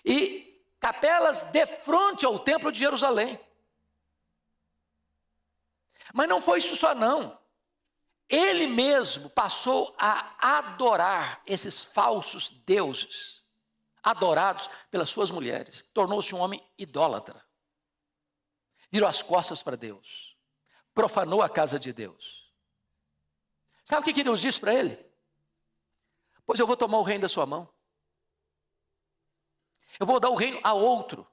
E capelas de frente ao templo de Jerusalém. Mas não foi isso só não. Ele mesmo passou a adorar esses falsos deuses, adorados pelas suas mulheres. Tornou-se um homem idólatra. Virou as costas para Deus. Profanou a casa de Deus. Sabe o que Deus disse para ele? Pois eu vou tomar o reino da sua mão. Eu vou dar o reino a outro.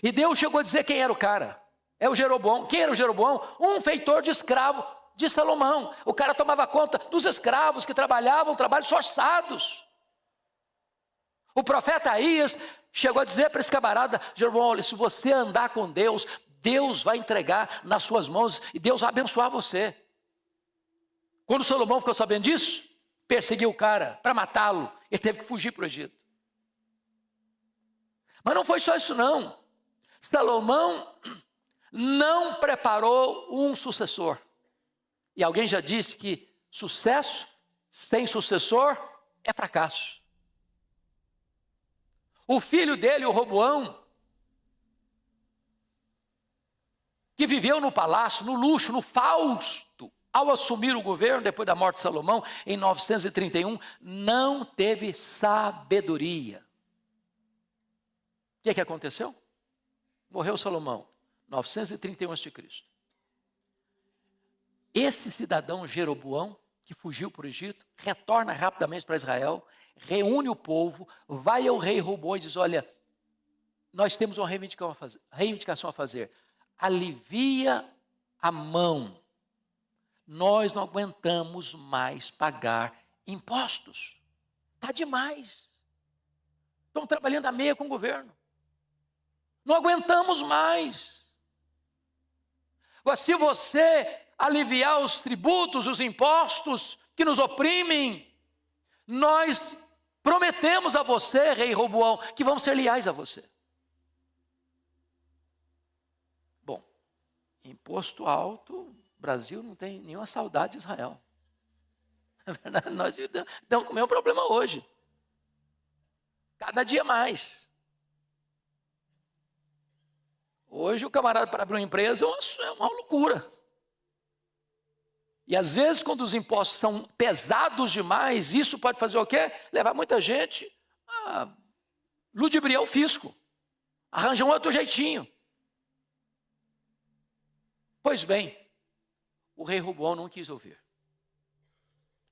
E Deus chegou a dizer quem era o cara. É o Jeroboão. Quem era o Jeroboão? Um feitor de escravo de Salomão. O cara tomava conta dos escravos que trabalhavam trabalhos forçados. O profeta Aías chegou a dizer para esse camarada: Jeroboão, olha, se você andar com Deus, Deus vai entregar nas suas mãos e Deus vai abençoar você. Quando Salomão ficou sabendo disso, perseguiu o cara para matá-lo. Ele teve que fugir para o Egito. Mas não foi só isso não. Salomão não preparou um sucessor. E alguém já disse que sucesso sem sucessor é fracasso. O filho dele, o Roboão, que viveu no palácio, no luxo, no fausto, ao assumir o governo depois da morte de Salomão, em 931, não teve sabedoria. O que aconteceu? Morreu Salomão, 931 a.C. Esse cidadão Jeroboão, que fugiu para o Egito, retorna rapidamente para Israel, reúne o povo, vai ao rei Roboão e diz: olha, nós temos uma reivindicação a fazer. Alivia a mão. Nós não aguentamos mais pagar impostos. Está demais. Estão trabalhando a meia com o governo. Não aguentamos mais. Agora, se você aliviar os tributos, os impostos que nos oprimem, nós prometemos a você, rei Roboão, que vamos ser leais a você. Bom, imposto alto, o Brasil não tem nenhuma saudade de Israel. Na verdade, nós estamos com o mesmo problema hoje. Cada dia mais. Hoje o camarada para abrir uma empresa é uma loucura. E às vezes quando os impostos são pesados demais, isso pode fazer o quê? Levar muita gente a ludibriar o fisco. Arranjar um outro jeitinho. Pois bem, o rei Roboão não quis ouvir.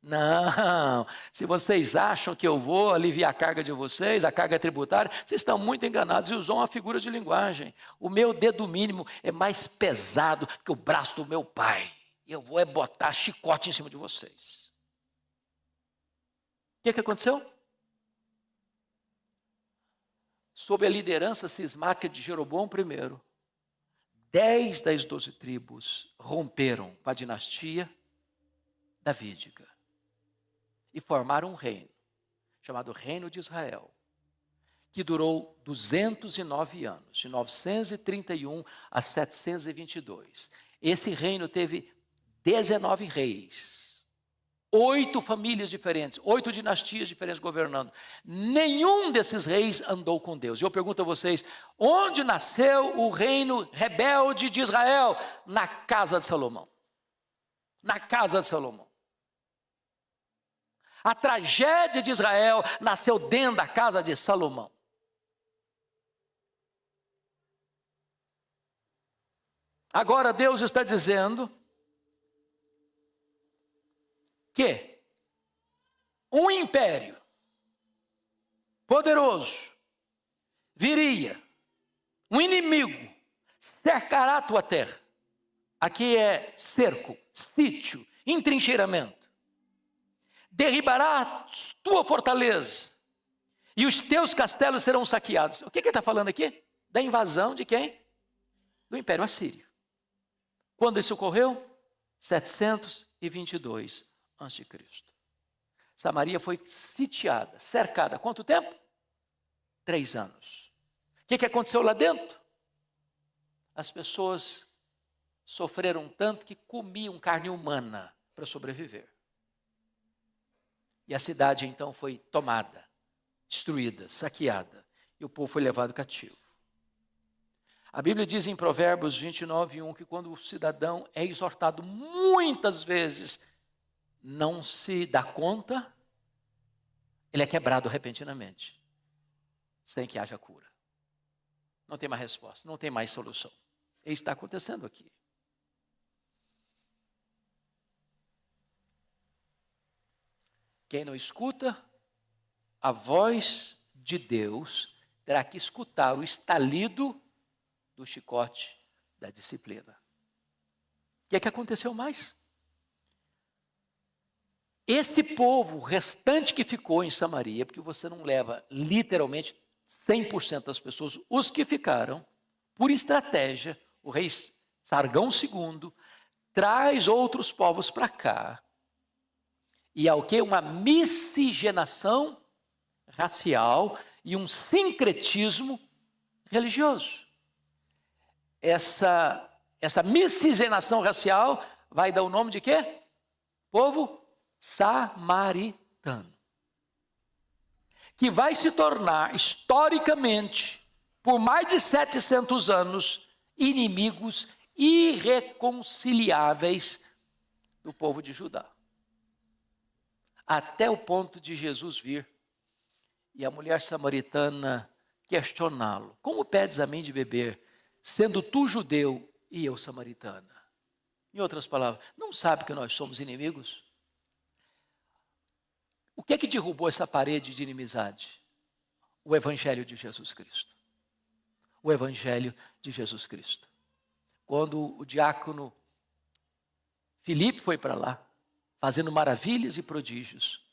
Não, se vocês acham que eu vou aliviar a carga de vocês, a carga tributária, vocês estão muito enganados e usam uma figura de linguagem. O meu dedo mínimo é mais pesado que o braço do meu pai. Eu vou botar chicote em cima de vocês. O que aconteceu? Sob a liderança cismática de Jeroboão I, 10 das 12 tribos romperam com a dinastia davídica e formaram um reino, chamado Reino de Israel, que durou 209 anos, de 931 a 722. Esse reino teve 19 reis, 8 famílias diferentes, 8 dinastias diferentes governando. Nenhum desses reis andou com Deus. E eu pergunto a vocês, onde nasceu o reino rebelde de Israel? Na casa de Salomão. Na casa de Salomão. A tragédia de Israel nasceu dentro da casa de Salomão. Agora Deus está dizendo que um império poderoso viria, um inimigo cercará a tua terra. Aqui é cerco, sítio, entrincheiramento. Derribará a tua fortaleza e os teus castelos serão saqueados. O que ele está falando aqui? Da invasão de quem? Do Império Assírio. Quando isso ocorreu? 722 a.C. Samaria foi sitiada, cercada. Quanto tempo? 3 anos. O que aconteceu lá dentro? As pessoas sofreram tanto que comiam carne humana para sobreviver. E a cidade então foi tomada, destruída, saqueada. E o povo foi levado cativo. A Bíblia diz em Provérbios 29:1 que quando o cidadão é exortado muitas vezes, não se dá conta, ele é quebrado repentinamente, sem que haja cura. Não tem mais resposta, não tem mais solução. Isso está acontecendo aqui. Quem não escuta a voz de Deus, terá que escutar o estalido do chicote da disciplina. O que aconteceu mais? Esse povo restante que ficou em Samaria, porque você não leva literalmente 100% das pessoas, os que ficaram, por estratégia, o rei Sargão II traz outros povos para cá. E há o quê? Uma miscigenação racial e um sincretismo religioso. Essa miscigenação racial vai dar o nome de quê? Povo samaritano. Que vai se tornar, historicamente, por mais de 700 anos, inimigos irreconciliáveis do povo de Judá. Até o ponto de Jesus vir e a mulher samaritana questioná-lo: como pedes a mim de beber, sendo tu judeu e eu samaritana? Em outras palavras, não sabe que nós somos inimigos? O que é que derrubou essa parede de inimizade? O Evangelho de Jesus Cristo. O Evangelho de Jesus Cristo. Quando o diácono Filipe foi para lá, fazendo maravilhas e prodígios,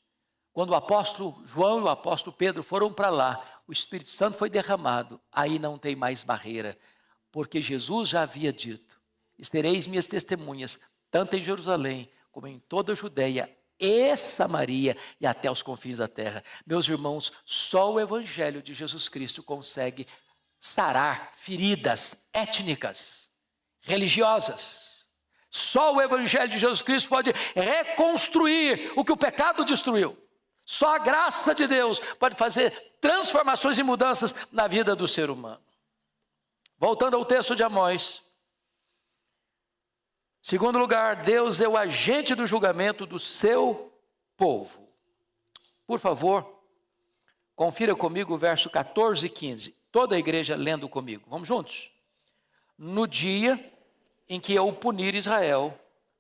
quando o apóstolo João e o apóstolo Pedro foram para lá, o Espírito Santo foi derramado, aí não tem mais barreira, porque Jesus já havia dito: e sereis minhas testemunhas, tanto em Jerusalém, como em toda a Judeia e Samaria, e até os confins da terra. Meus irmãos, só o Evangelho de Jesus Cristo consegue sarar feridas étnicas, religiosas. Só o Evangelho de Jesus Cristo pode reconstruir o que o pecado destruiu. Só a graça de Deus pode fazer transformações e mudanças na vida do ser humano. Voltando ao texto de Amós. Segundo lugar, Deus é o agente do julgamento do seu povo. Por favor, confira comigo o verso 14 e 15. Toda a igreja lendo comigo. Vamos juntos? No dia em que eu punir Israel,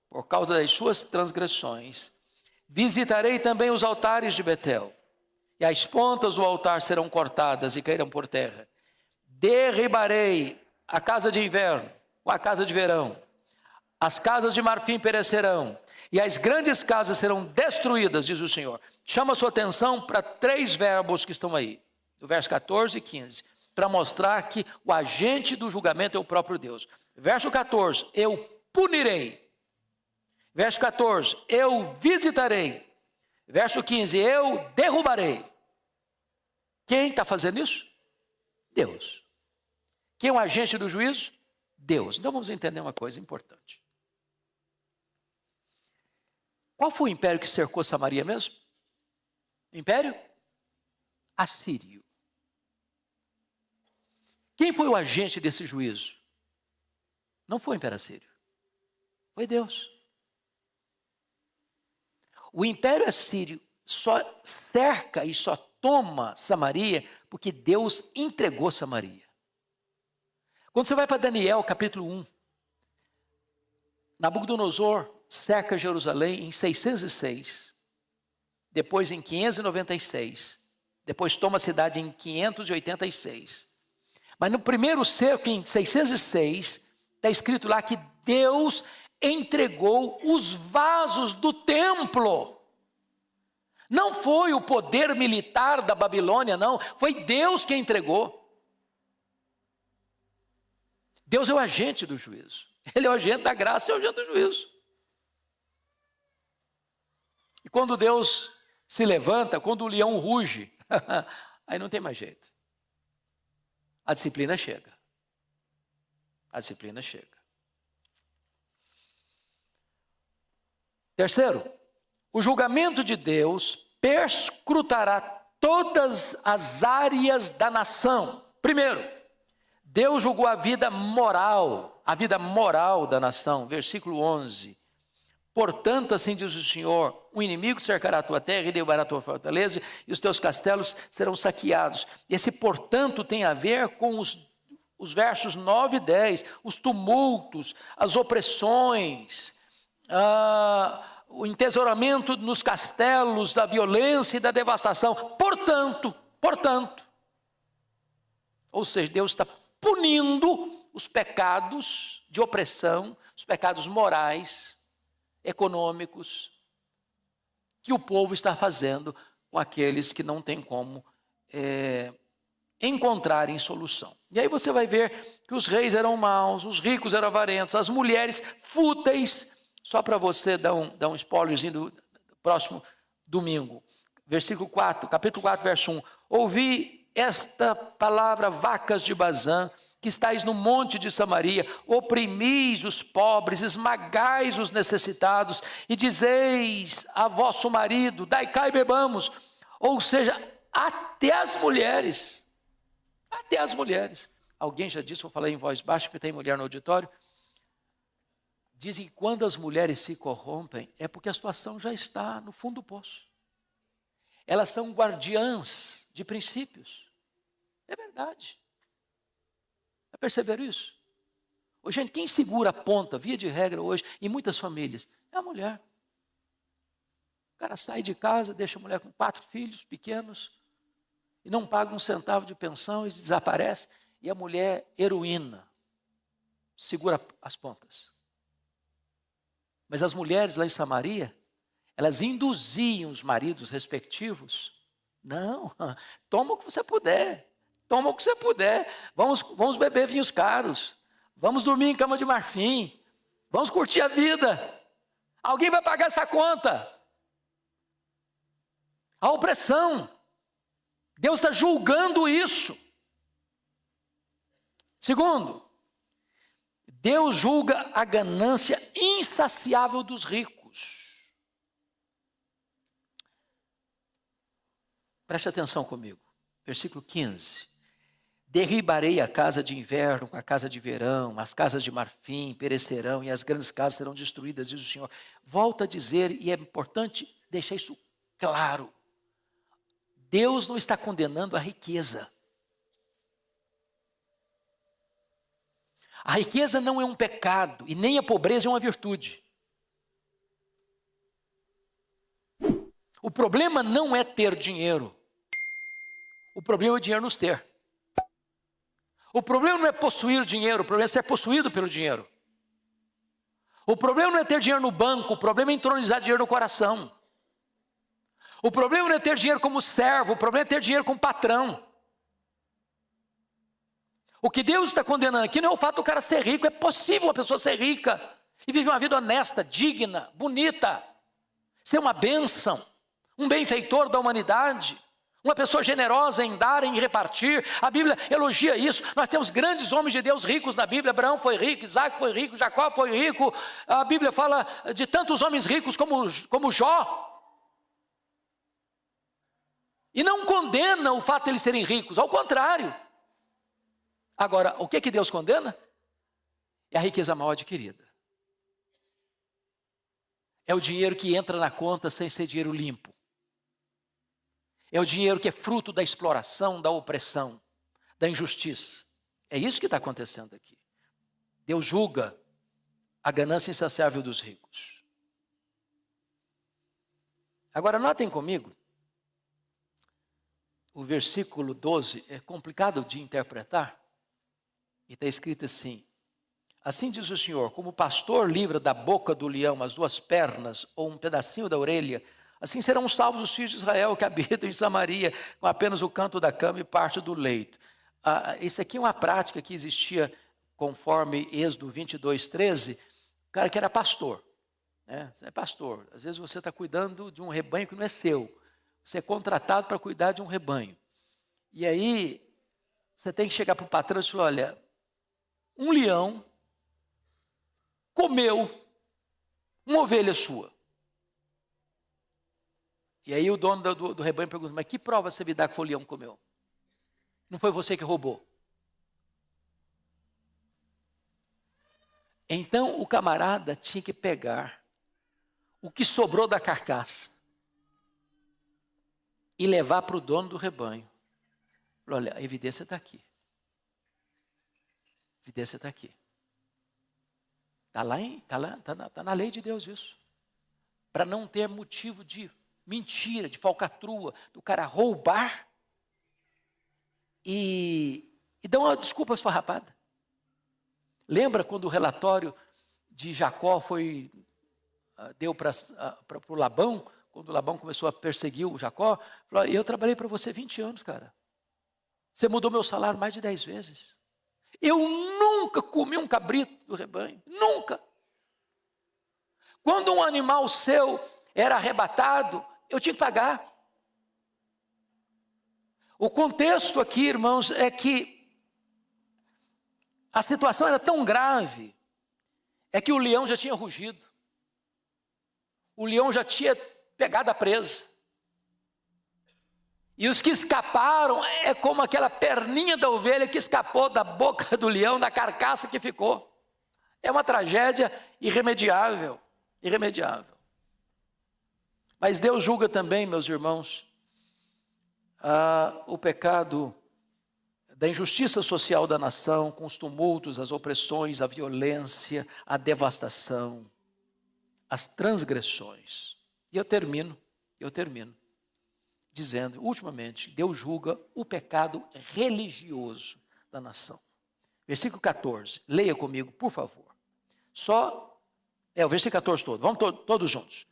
por causa das suas transgressões, visitarei também os altares de Betel, e as pontas do altar serão cortadas e cairão por terra. Derribarei a casa de inverno, ou a casa de verão, as casas de marfim perecerão, e as grandes casas serão destruídas, diz o Senhor. Chama a sua atenção para 3 verbos que estão aí, no verso 14 e 15, para mostrar que o agente do julgamento é o próprio Deus. Verso 14, eu punirei. Verso 14, eu visitarei. Verso 15, eu derrubarei. Quem está fazendo isso? Deus. Quem é o agente do juízo? Deus. Então vamos entender uma coisa importante. Qual foi o império que cercou Samaria mesmo? Império Assírio. Quem foi o agente desse juízo? Não foi o Império Assírio, foi Deus. O Império Assírio só cerca e só toma Samaria porque Deus entregou Samaria. Quando você vai para Daniel, capítulo 1, Nabucodonosor cerca Jerusalém em 606, depois em 596, depois toma a cidade em 586. Mas no primeiro cerco, em 606, está escrito lá que Deus entregou os vasos do templo. Não foi o poder militar da Babilônia, não. Foi Deus que entregou. Deus é o agente do juízo. Ele é o agente da graça e é o agente do juízo. E quando Deus se levanta, quando o leão ruge, aí não tem mais jeito. A disciplina chega. A disciplina chega. Terceiro, o julgamento de Deus perscrutará todas as áreas da nação. Primeiro, Deus julgou a vida moral da nação. Versículo 11. Portanto, assim diz o Senhor, o inimigo cercará a tua terra e derrubará a tua fortaleza, e os teus castelos serão saqueados. Esse portanto tem a ver com os versos 9 e 10, os tumultos, as opressões, o entesouramento nos castelos, da violência e da devastação. Portanto, ou seja, Deus está punindo os pecados de opressão, os pecados morais, econômicos, que o povo está fazendo com aqueles que não têm como encontrarem solução. E aí você vai ver que os reis eram maus, os ricos eram avarentos, as mulheres fúteis. Só para você dar um spoilerzinho do próximo domingo. Versículo 4, capítulo 4, verso 1. Ouvi esta palavra, vacas de Bazã, que estáis no monte de Samaria, oprimis os pobres, esmagais os necessitados, e dizeis a vosso marido, dai cá e bebamos. Ou seja, até as mulheres. Alguém já disse, vou falar em voz baixa, porque tem mulher no auditório. Dizem que quando as mulheres se corrompem, é porque a situação já está no fundo do poço. Elas são guardiãs de princípios. É verdade. Já perceberam isso? Ô, gente, quem segura a ponta, via de regra hoje, em muitas famílias, é a mulher. O cara sai de casa, deixa a mulher com 4 filhos pequenos, e não paga um centavo de pensão e desaparece, e a mulher heroína, segura as pontas. Mas as mulheres lá em Samaria, elas induziam os maridos respectivos. Não, toma o que você puder. Vamos beber vinhos caros. Vamos dormir em cama de marfim. Vamos curtir a vida. Alguém vai pagar essa conta. A opressão. Deus está julgando isso. Segundo, Deus julga a ganância insaciável dos ricos. Preste atenção comigo. Versículo 15. Derribarei a casa de inverno com a casa de verão, as casas de marfim perecerão e as grandes casas serão destruídas, diz o Senhor. Volta a dizer, e é importante deixar isso claro. Deus não está condenando a riqueza. A riqueza não é um pecado e nem a pobreza é uma virtude. O problema não é ter dinheiro. O problema é o dinheiro nos ter. O problema não é possuir dinheiro, o problema é ser possuído pelo dinheiro. O problema não é ter dinheiro no banco, o problema é entronizar dinheiro no coração. O problema não é ter dinheiro como servo, o problema é ter dinheiro como patrão. O que Deus está condenando aqui não é o fato do cara ser rico, é possível uma pessoa ser rica e viver uma vida honesta, digna, bonita, ser uma bênção, um benfeitor da humanidade, uma pessoa generosa em dar, em repartir. A Bíblia elogia isso. Nós temos grandes homens de Deus ricos na Bíblia. Abraão foi rico, Isaac foi rico, Jacó foi rico. A Bíblia fala de tantos homens ricos como Jó. E não condena o fato de eles serem ricos, ao contrário. Agora, o que Deus condena? É a riqueza mal adquirida. É o dinheiro que entra na conta sem ser dinheiro limpo. É o dinheiro que é fruto da exploração, da opressão, da injustiça. É isso que está acontecendo aqui. Deus julga a ganância insaciável dos ricos. Agora, notem comigo, o versículo 12 é complicado de interpretar. E está escrito assim: assim diz o Senhor, como o pastor livra da boca do leão as duas pernas ou um pedacinho da orelha, assim serão salvos os filhos de Israel que habitam em Samaria, com apenas o canto da cama e parte do leito. Isso aqui é uma prática que existia conforme Êxodo 22:13, o cara que era pastor. Você é pastor, às vezes você está cuidando de um rebanho que não é seu. Você é contratado para cuidar de um rebanho. E aí, você tem que chegar para o patrão e falar: olha, um leão comeu uma ovelha sua. E aí o dono do rebanho pergunta: mas que prova você me dá que foi o leão que comeu? Não foi você que roubou? Então o camarada tinha que pegar o que sobrou da carcaça e levar para o dono do rebanho. Olha, a evidência está aqui. A evidência está aqui. Está na lei de Deus isso. Para não ter motivo de mentira, de falcatrua, do cara roubar e dar uma desculpa esfarrapada. Lembra quando o relatório de Jacó deu para o Labão, quando o Labão começou a perseguir o Jacó? Falou: eu trabalhei para você 20 anos, cara. Você mudou meu salário mais de 10 vezes. Eu nunca comi um cabrito do rebanho, nunca. Quando um animal seu era arrebatado, eu tinha que pagar. O contexto aqui, irmãos, é que a situação era tão grave, é que o leão já tinha rugido. O leão já tinha pegado a presa. E os que escaparam é como aquela perninha da ovelha que escapou da boca do leão, da carcaça que ficou. É uma tragédia irremediável, irremediável. Mas Deus julga também, meus irmãos, o pecado da injustiça social da nação, com os tumultos, as opressões, a violência, a devastação, as transgressões. E eu termino dizendo, ultimamente, Deus julga o pecado religioso da nação. Versículo 14, leia comigo, por favor. O versículo 14 todo, vamos todos juntos.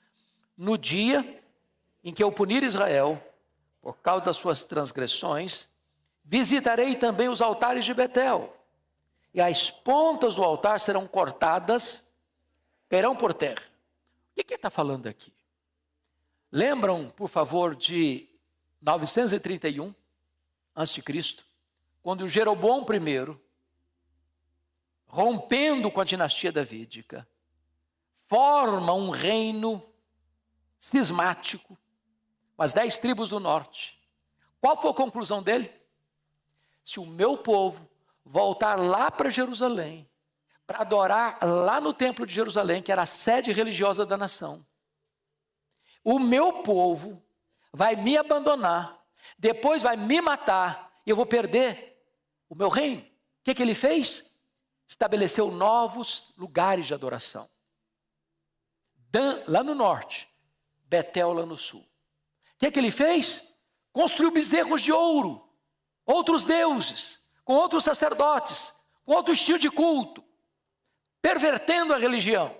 No dia em que eu punir Israel, por causa das suas transgressões, visitarei também os altares de Betel, e as pontas do altar serão cortadas, cairão por terra. O que ele está falando aqui? Lembram, por favor, de 931 a.C., quando Jeroboão I, rompendo com a dinastia davídica, forma um reino cismático, com as 10 tribos do norte. Qual foi a conclusão dele? Se o meu povo voltar lá para Jerusalém, para adorar lá no templo de Jerusalém, que era a sede religiosa da nação, o meu povo vai me abandonar, depois vai me matar, e eu vou perder o meu reino. O que ele fez? Estabeleceu novos lugares de adoração. Dan, lá no norte, Betel, lá no sul. O que ele fez? Construiu bezerros de ouro, outros deuses, com outros sacerdotes, com outro estilo de culto, pervertendo a religião.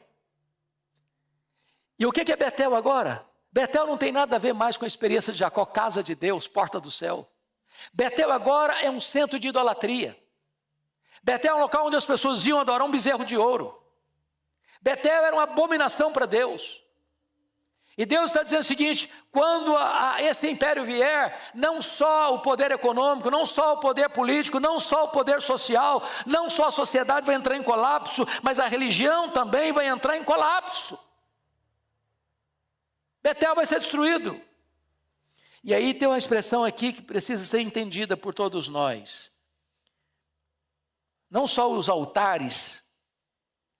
E o que é Betel agora? Betel não tem nada a ver mais com a experiência de Jacó, casa de Deus, porta do céu. Betel agora é um centro de idolatria. Betel é um local onde as pessoas iam adorar um bezerro de ouro. Betel era uma abominação para Deus. E Deus está dizendo o seguinte: quando esse império vier, não só o poder econômico, não só o poder político, não só o poder social, não só a sociedade vai entrar em colapso, mas a religião também vai entrar em colapso. Betel vai ser destruído. E aí tem uma expressão aqui que precisa ser entendida por todos nós. Não só os altares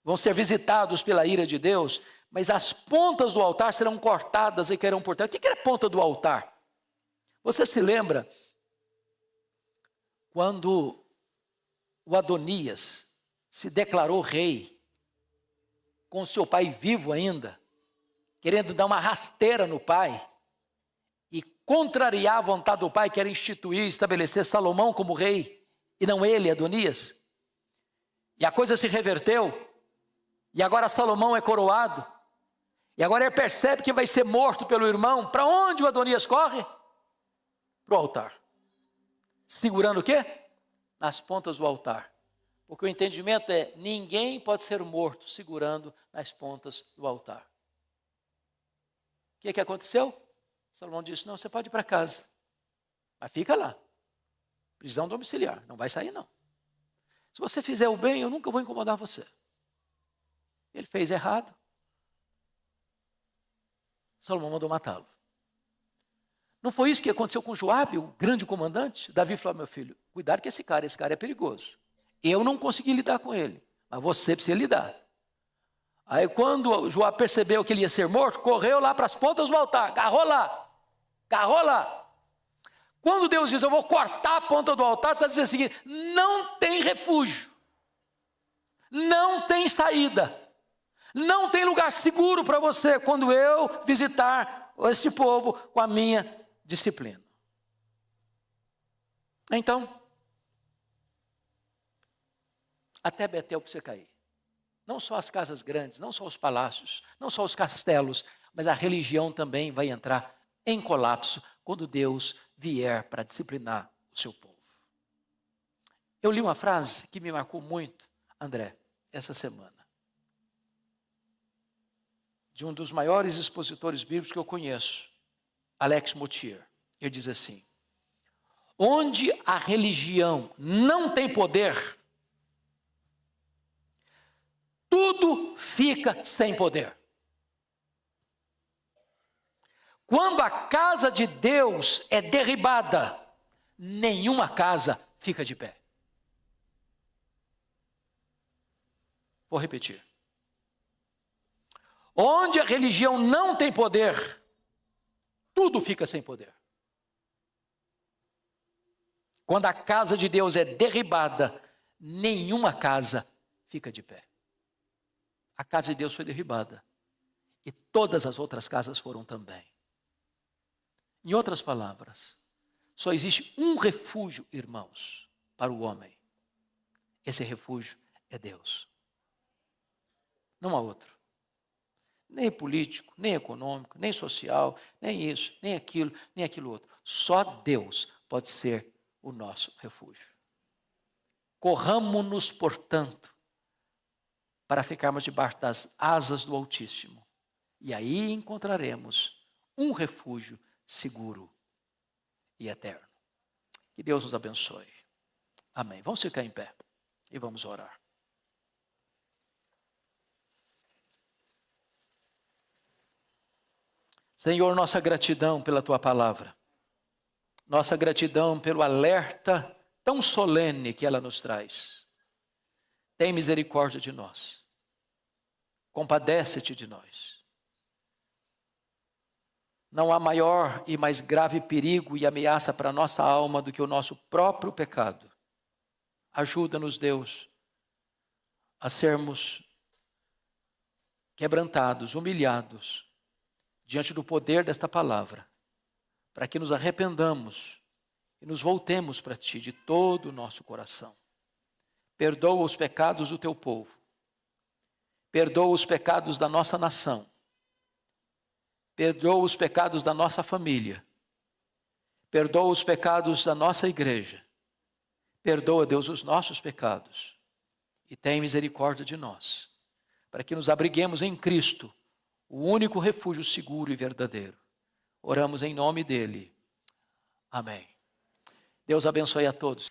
vão ser visitados pela ira de Deus, mas as pontas do altar serão cortadas e cairão por terra. O que era a ponta do altar? Você se lembra quando o Adonias se declarou rei, com seu pai vivo ainda, querendo dar uma rasteira no pai, e contrariar a vontade do pai, que era instituir e estabelecer Salomão como rei, e não ele, Adonias? E a coisa se reverteu, e agora Salomão é coroado, e agora ele percebe que vai ser morto pelo irmão. Para onde o Adonias corre? Para o altar. Segurando o quê? Nas pontas do altar. Porque o entendimento é, ninguém pode ser morto segurando nas pontas do altar. O que aconteceu? Salomão disse, não, você pode ir para casa, mas fica lá. Prisão domiciliar, não vai sair não. Se você fizer o bem, eu nunca vou incomodar você. Ele fez errado. Salomão mandou matá-lo. Não foi isso que aconteceu com Joabe, o grande comandante? Davi falou, meu filho, cuidado com esse cara é perigoso. Eu não consegui lidar com ele, mas você precisa lidar. Aí quando Joabe percebeu que ele ia ser morto, correu lá para as pontas do altar, agarrou lá. Quando Deus diz, eu vou cortar a ponta do altar, está dizendo o seguinte, não tem refúgio, não tem saída, não tem lugar seguro para você quando eu visitar este povo com a minha disciplina. Então, até Betel para você cair. Não só as casas grandes, não só os palácios, não só os castelos, mas a religião também vai entrar em colapso quando Deus vier para disciplinar o seu povo. Eu li uma frase que me marcou muito, André, essa semana, de um dos maiores expositores bíblicos que eu conheço, Alex Motyer. Ele diz assim, onde a religião não tem poder, tudo fica sem poder. Quando a casa de Deus é derribada, nenhuma casa fica de pé. Vou repetir. Onde a religião não tem poder, tudo fica sem poder. Quando a casa de Deus é derribada, nenhuma casa fica de pé. A casa de Deus foi derribada. E todas as outras casas foram também. Em outras palavras, só existe um refúgio, irmãos, para o homem. Esse refúgio é Deus. Não há outro. Nem político, nem econômico, nem social, nem isso, nem aquilo outro. Só Deus pode ser o nosso refúgio. Corramo-nos, portanto, para ficarmos debaixo das asas do Altíssimo. E aí encontraremos um refúgio seguro e eterno. Que Deus nos abençoe. Amém. Vamos ficar em pé e vamos orar. Senhor, nossa gratidão pela Tua palavra. Nossa gratidão pelo alerta tão solene que ela nos traz. Tem misericórdia de nós. Compadece-te de nós. Não há maior e mais grave perigo e ameaça para a nossa alma do que o nosso próprio pecado. Ajuda-nos, Deus, a sermos quebrantados, humilhados, diante do poder desta palavra, para que nos arrependamos e nos voltemos para Ti de todo o nosso coração. Perdoa os pecados do Teu povo. Perdoa os pecados da nossa nação. Perdoa os pecados da nossa família. Perdoa os pecados da nossa igreja. Perdoa, Deus, os nossos pecados. E tem misericórdia de nós, para que nos abriguemos em Cristo, o único refúgio seguro e verdadeiro. Oramos em nome dEle. Amém. Deus abençoe a todos.